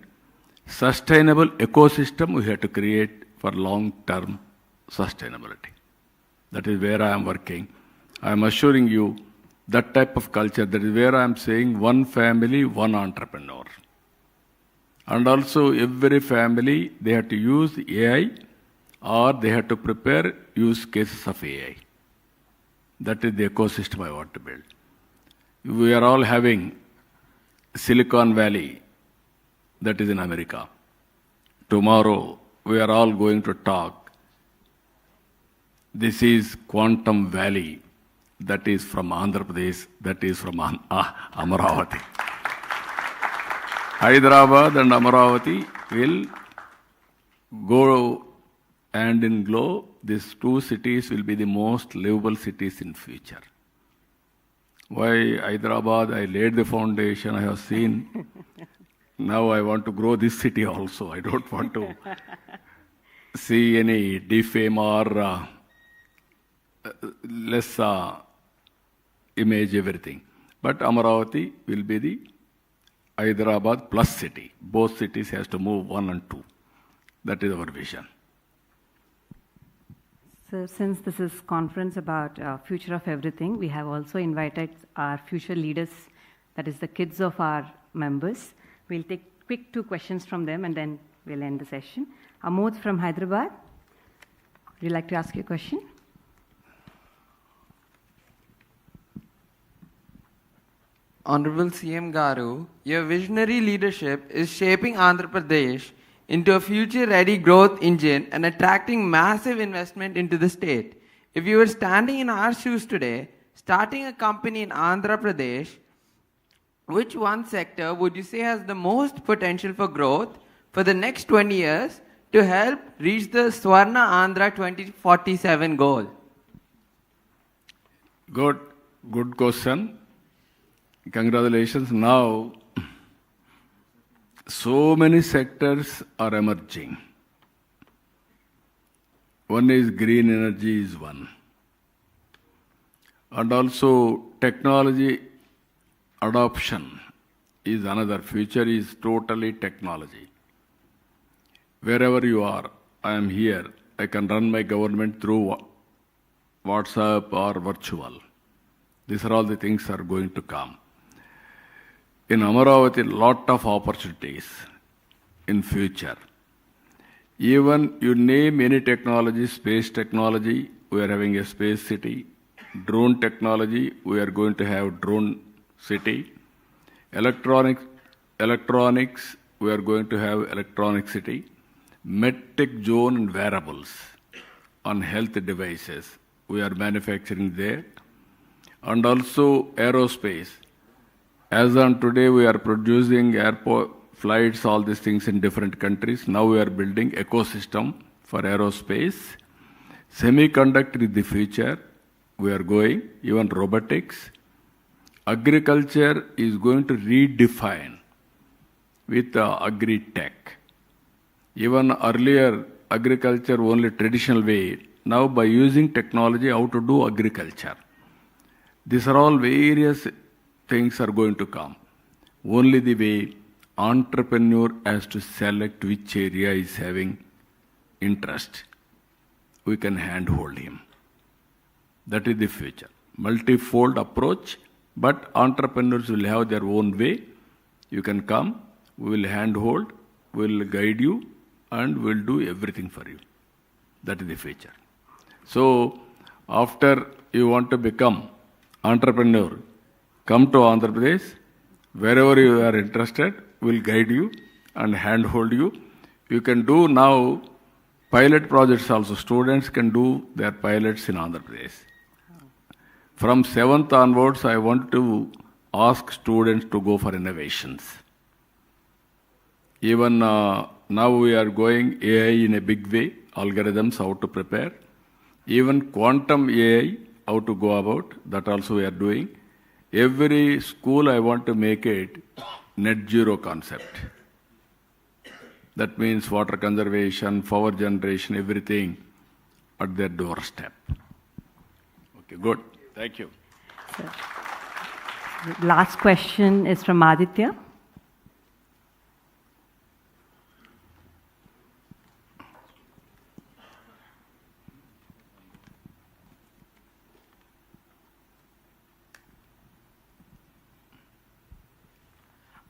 sustainable ecosystem we have to create for long-term sustainability. That is where I am working. I am assuring you that type of culture, that is where I am saying one family, one entrepreneur. And also every family, they have to use AI or they have to prepare use cases of AI. That is the ecosystem I want to build. We are all having Silicon Valley, that is in America. Tomorrow, we are all going to talk. This is Quantum Valley, that is from Andhra Pradesh, that is from Amaravati. Hyderabad and Amaravati will go hand in glove. These two cities will be the most livable cities in future. Why Hyderabad? I laid the foundation, I have seen. Now I want to grow this city also. I don't want to see any defame or less image, everything. But Amaravati will be the Hyderabad plus city. Both cities has to move 1 and 2. That is our vision. So since this is conference about future of everything, we have also invited our future leaders, that is the kids of our members. We'll take quick 2 questions from them and then we'll end the session. Aamoda from Hyderabad, would you like to ask your question? Honorable CM Garu, your visionary leadership is shaping Andhra Pradesh into a future-ready growth engine and attracting massive investment into the state. If you were standing in our shoes today, starting a company in Andhra Pradesh, which one sector would you say has the most potential for growth for the next 20 years to help reach the Swarna Andhra 2047 goal? Good question. Congratulations. Now, so many sectors are emerging. One is green energy is one. And also technology adoption is another. Future is totally technology. Wherever you are, I am here. I can run my government through WhatsApp or virtual. These are all the things that are going to come. In Amaravati, lot of opportunities in future. Even you name any technology, space technology, we are having a space city. Drone technology, we are going to have drone city. Electronics, we are going to have electronic city. MedTech zone and wearables on health devices, we are manufacturing there. And also aerospace. As on today, we are producing airport flights, all these things in different countries. Now we are building ecosystem for aerospace. Semiconductor is the future. we are going, even robotics. Agriculture is going to redefine with agri-tech. Even earlier, agriculture only traditional way. Now by using technology, how to do agriculture. These are all various things are going to come. Only the way entrepreneur has to select which area is having interest. We can handhold him. That is the future. Multifold approach, but entrepreneurs will have their own way. You can come, we will handhold, we will guide you, and we will do everything for you. That is the future. So, after you want to become entrepreneur, come to Andhra Pradesh. Wherever you are interested, we will guide you and handhold you. You can do now pilot projects also. Students can do their pilots in Andhra Pradesh. From 7th onwards, I want to ask students to go for innovations. Even now we are going AI in a big way, algorithms, how to prepare. Even quantum AI, how to go about, that also we are doing. Every school I want to make it net zero concept. That means water conservation, power generation, everything at their doorstep. Okay, good. Thank you. So, the last question is from Aditya.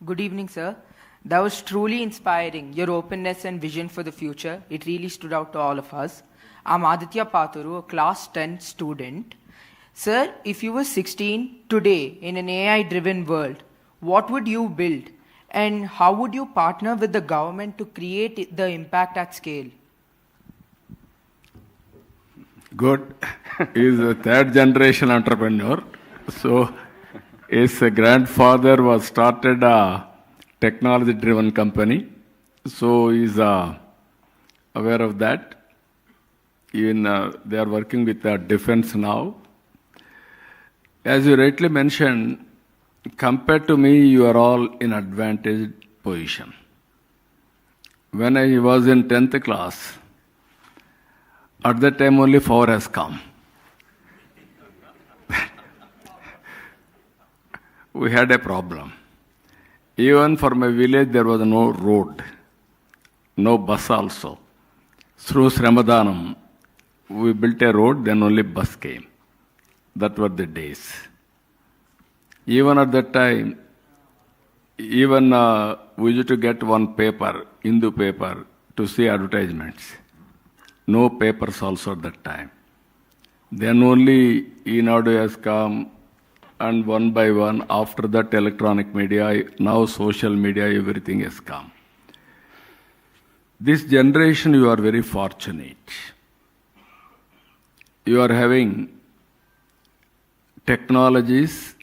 Good evening, sir. That was truly inspiring, your openness and vision for the future. It really stood out to all of us. I'm Aditya Paturu, a class 10 student. Sir, if you were 16 today in an AI-driven world, what would you build? And how would you partner with the government to create the impact at scale? Good. He is a third generation entrepreneur. So his grandfather was started a technology-driven company. So he is aware of that. Even they are working with defense now. As you rightly mentioned, compared to me, you are all in advantaged position. When I was in 10th class, at that time only 4 has come. We had a problem. Even for my village, there was no road, no bus also. Through Sramadanam, we built a road, then only bus came. That were the days. Even at that time, even we used to get one paper, Hindu paper, to see advertisements. No papers also at that time. Then only Eenadu has come, and one by one, after that electronic media, now social media, everything has come. This generation, you are very fortunate. You are having technologies,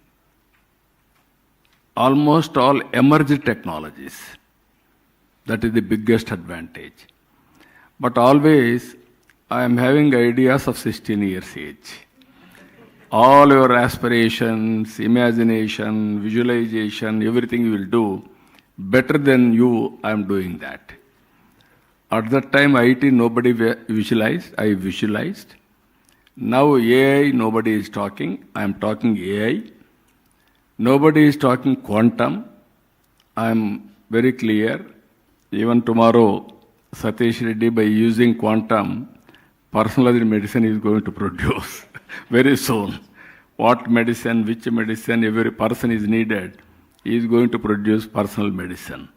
almost all emerging technologies. That is the biggest advantage. But always, I am having ideas of 16 years age. All your aspirations, imagination, visualization, everything you will do, better than you, I am doing that. At that time, IT, nobody visualized, I visualized. Now AI, nobody is talking. I am talking AI. Nobody is talking quantum. I am very clear. Even tomorrow, Satish Reddy, by using quantum, personalized medicine is going to produce very soon. What medicine, which medicine, every person is needed, he is going to produce personal medicine.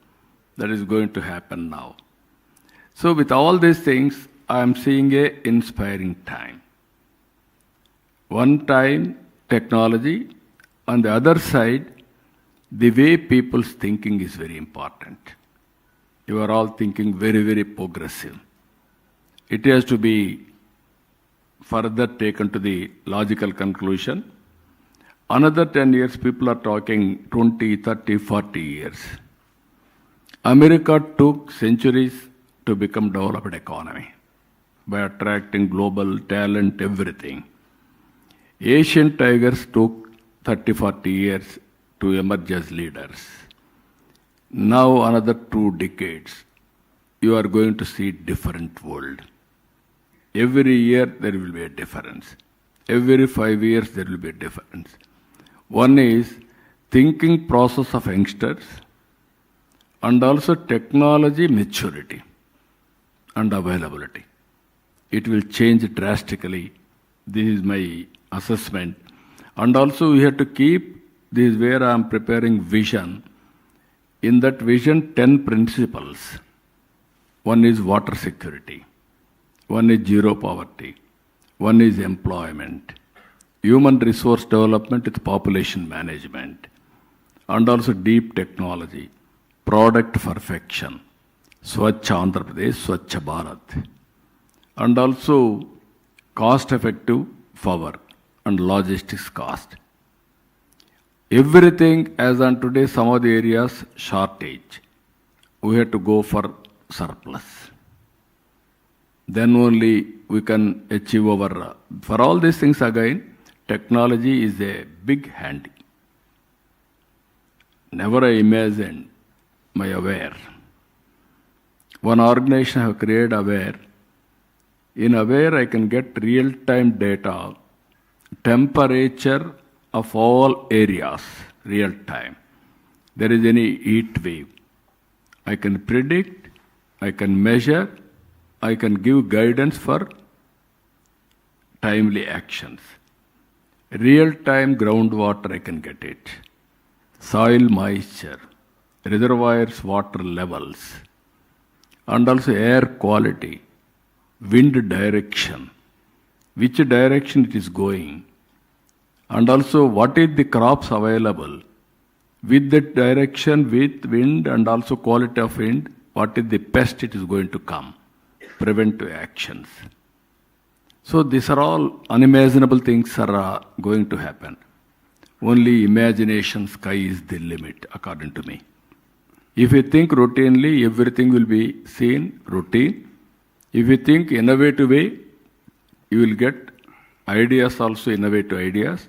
That is going to happen now. So with all these things, I am seeing an inspiring time. One time, technology. On the other side, the way people's thinking is very important. You are all thinking very, very progressive. It has to be further taken to the logical conclusion. Another 10 years, people are talking 20, 30, 40 years. America took centuries to become developed economy by attracting global talent, everything. Asian tigers took 30, 40 years to emerge as leaders. Now another 2 decades, you are going to see different world. Every year there will be a difference. Every 5 years there will be a difference. One is thinking process of youngsters and also technology maturity and availability. It will change drastically. This is my assessment. And also we have to keep, this is where I am preparing vision. In that vision, 10 principles. One is water security. One is zero poverty. One is employment. Human resource development with population management. And also deep technology. Product perfection. Swachh Andhra Pradesh, Swachh Bharat. And also cost-effective power and logistics cost. Everything as on today, some of the areas shortage. We have to go for surplus. Then only we can achieve our, for all these things again, technology is a big handy. Never I imagined my Aware. One organization have created Aware. In Aware, I can get real-time data, temperature of all areas, real-time. There is any heat wave. I can predict, I can measure, I can give guidance for timely actions. Real-time groundwater, I can get it. Soil moisture, reservoirs water levels, and also air quality, wind direction, which direction it is going, and also what is the crops available, with that direction, with wind and also quality of wind, what is the pest it is going to come, preventive actions. So these are all unimaginable things are going to happen. Only imagination, sky is the limit, according to me. If you think routinely, everything will be seen routine. If you think innovative way, you will get ideas also, innovative ideas.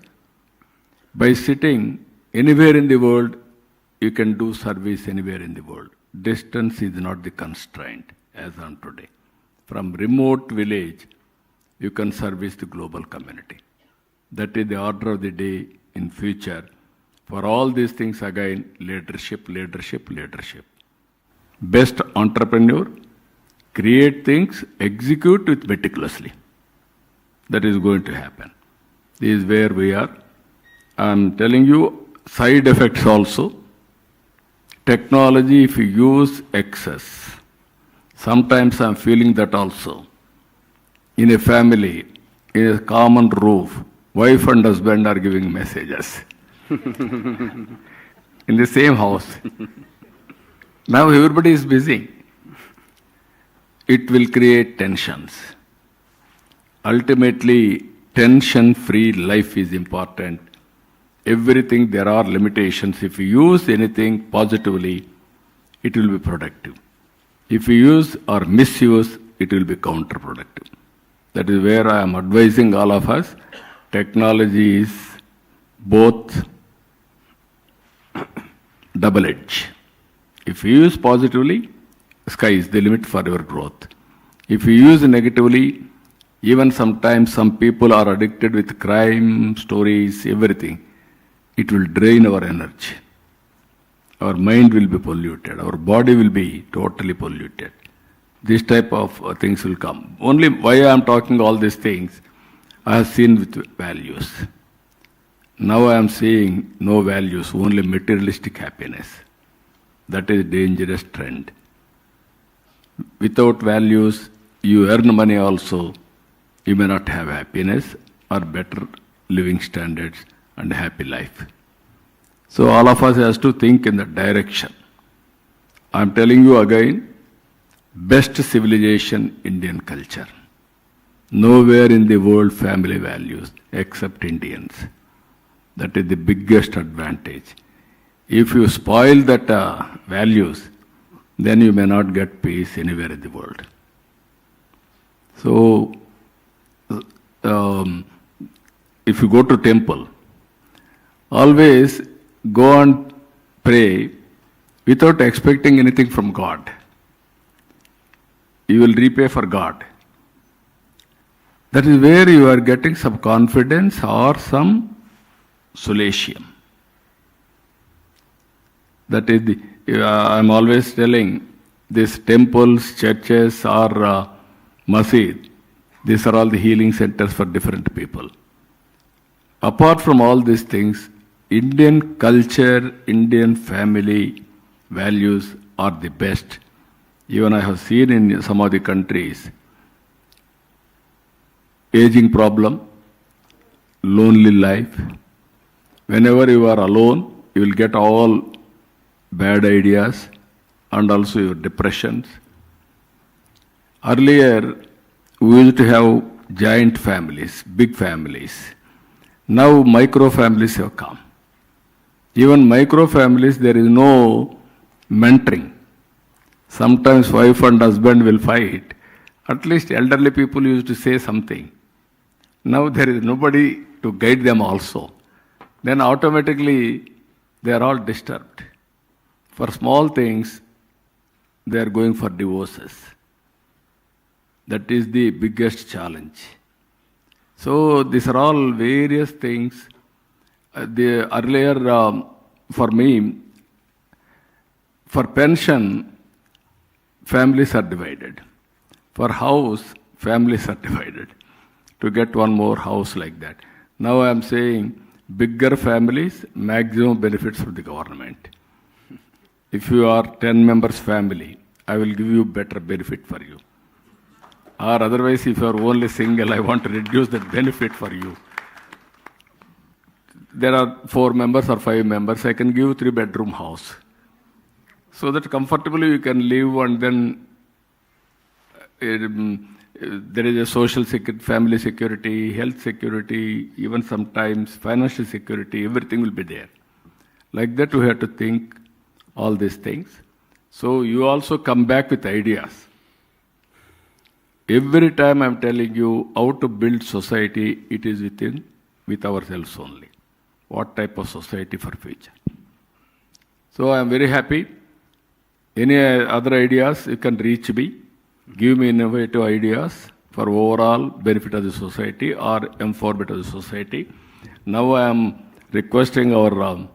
By sitting anywhere in the world, you can do service anywhere in the world. Distance is not the constraint as on today. From remote village, you can service the global community. That is the order of the day in future. For all these things again, leadership, leadership, leadership. Best entrepreneur, create things, execute it meticulously. That is going to happen. This is where we are. I am telling you side effects also. Technology, if you use excess, sometimes I am feeling that also. In a family, in a common roof, wife and husband are giving messages. In the same house. Now everybody is busy. It will create tensions. Ultimately, tension-free life is important. Everything, there are limitations. If you use anything positively, it will be productive. If you use or misuse, it will be counterproductive. That is where I am advising all of us. Technology is both double-edged. If you use positively, sky is the limit for your growth. If you use negatively, even sometimes some people are addicted with crime, stories, everything. It will drain our energy. Our mind will be polluted. Our body will be totally polluted. This type of things will come. Only why I am talking all these things, I have seen with values. Now I am seeing no values, only materialistic happiness. That is a dangerous trend. Without values, you earn money also, you may not have happiness or better living standards and happy life. So all of us has to think in that direction. I am telling you again, best civilization, Indian culture. Nowhere in the world family values except Indians. That is the biggest advantage. If you spoil that values, then you may not get peace anywhere in the world. So, if you go to temple, always go and pray without expecting anything from God. You will repay for God. That is where you are getting some confidence or some solatium. That is I'm always telling, these temples, churches or masjid, these are all the healing centers for different people. Apart from all these things, Indian culture, Indian family values are the best. Even I have seen in some of the countries, aging problem, lonely life. Whenever you are alone, you will get all bad ideas and also your depressions. Earlier, we used to have giant families, big families. Now micro families have come. Even micro families, there is no mentoring. Sometimes wife and husband will fight. At least elderly people used to say something. Now there is nobody to guide them also. Then automatically they are all disturbed. For small things, they are going for divorces. That is the biggest challenge. So these are all various things. Earlier, for me, for pension, families are divided. For house, families are divided. To get one more house like that. Now I am saying bigger families, maximum benefits from the government. If you are 10 members family, I will give you better benefit for you. Or otherwise, if you are only single, I want to reduce that benefit for you. There are 4 members or 5 members, I can give you 3-bedroom house. So that comfortably you can live, and then there is a social security, family security, health security, even sometimes financial security, everything will be there. Like that we have to think all these things. So you also come back with ideas. Every time I am telling you how to build society, it is with ourselves only. What type of society for future? So I am very happy. Any other ideas, you can reach me. Give me innovative ideas for overall benefit of the society or empowerment of the society. Now I am requesting our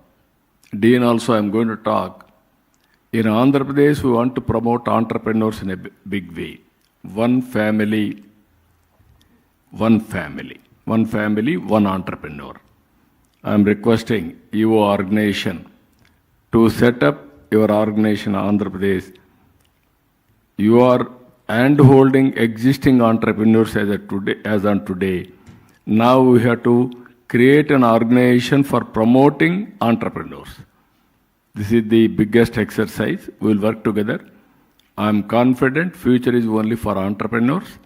Dean also, I am going to talk. In Andhra Pradesh, we want to promote entrepreneurs in a big way. One family, one entrepreneur. I am requesting your organization to set up your organization in Andhra Pradesh. You are hand-holding existing entrepreneurs as on today. Now we have to create an organization for promoting entrepreneurs. This is the biggest exercise. We will work together. I am confident future is only for entrepreneurs,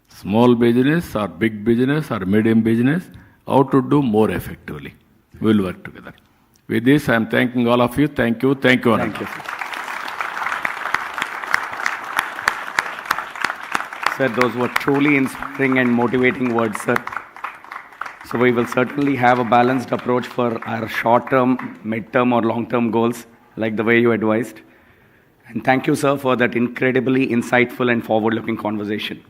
small business or big business or medium business, how to do more effectively. We will work together. With this, I am thanking all of you. Thank you. Thank you. Thank you. Sir, those were truly inspiring and motivating words, sir. So we will certainly have a balanced approach for our short-term, mid-term or long-term goals, like the way you advised. And thank you, sir, for that incredibly insightful and forward-looking conversation.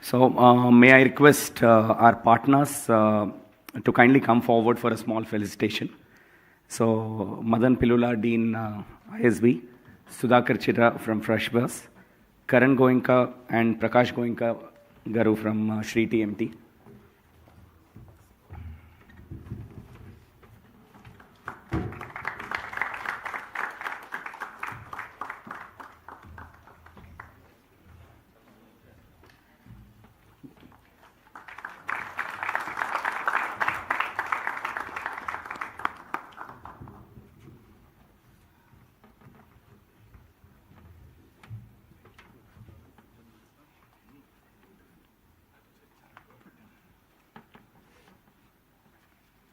So may I request our partners to kindly come forward for a small felicitation. So Madan Pilula, Dean ISB, Sudhakar Chitra from Fresh Bus, Karan Goenka and Prakash Goenka Garu from Shri TMT.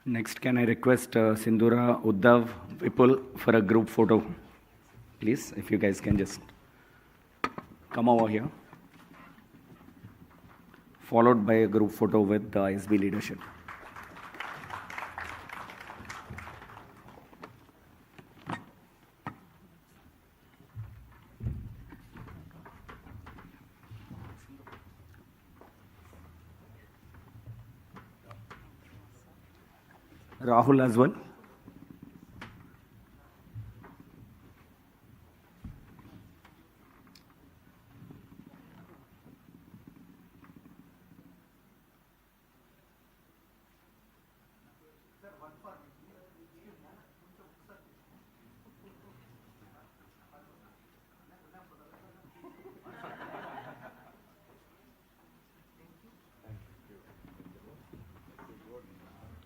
Next, can I request Sindhura, Uddhav, Vipul for a group photo, please, if you guys can just come over here, followed by a group photo with the ISB leadership. Rahul as well.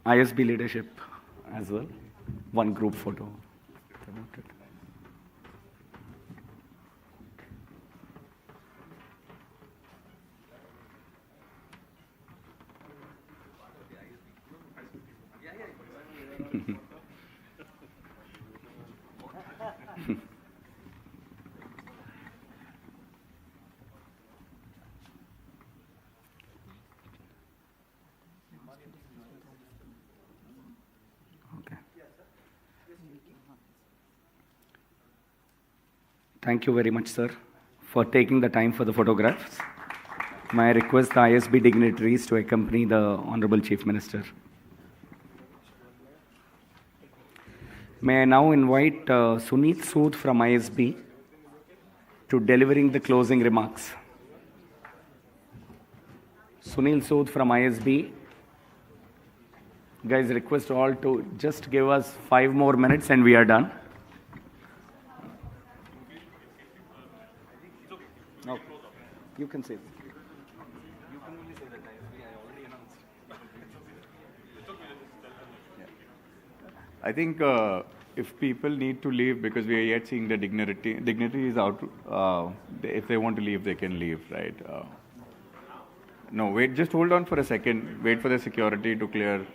ISB leadership as well. One group photo. Thank you very much, sir, for taking the time for the photographs. May I request the ISB dignitaries to accompany the Honorable Chief Minister. May I now invite Sunil Sood from ISB to delivering the closing remarks. Sunil Sood from ISB. Guys, request all to just give us 5 more minutes and we are done. No, you can say. You can only say that I already announced. I think if people need to leave because we are yet seeing the dignity is out. If they want to leave, they can leave, right? No, wait, just hold on for a second. Wait for the security to clear.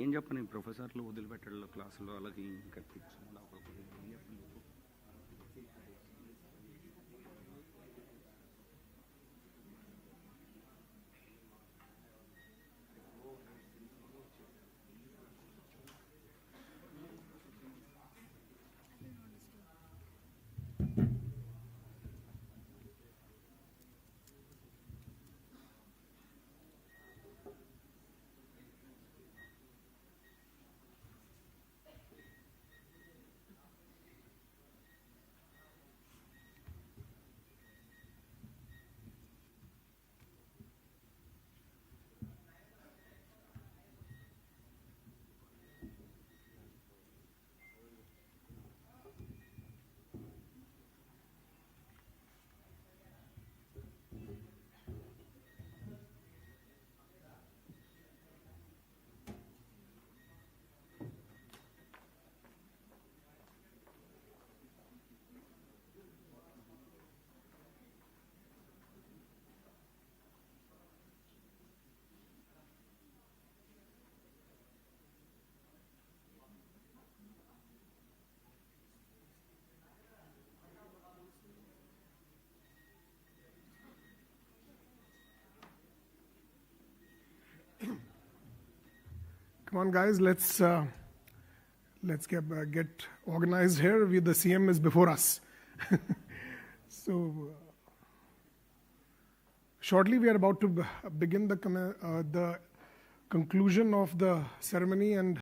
ఏం చెప్పని ప్రొఫెసర్లు వదిలిపెట్టాడు క్లాసులో వాళ్ళకి ఇంకా Come on, guys, let's get organized here. The CM is before us. So, shortly we are about to begin the conclusion of the ceremony, and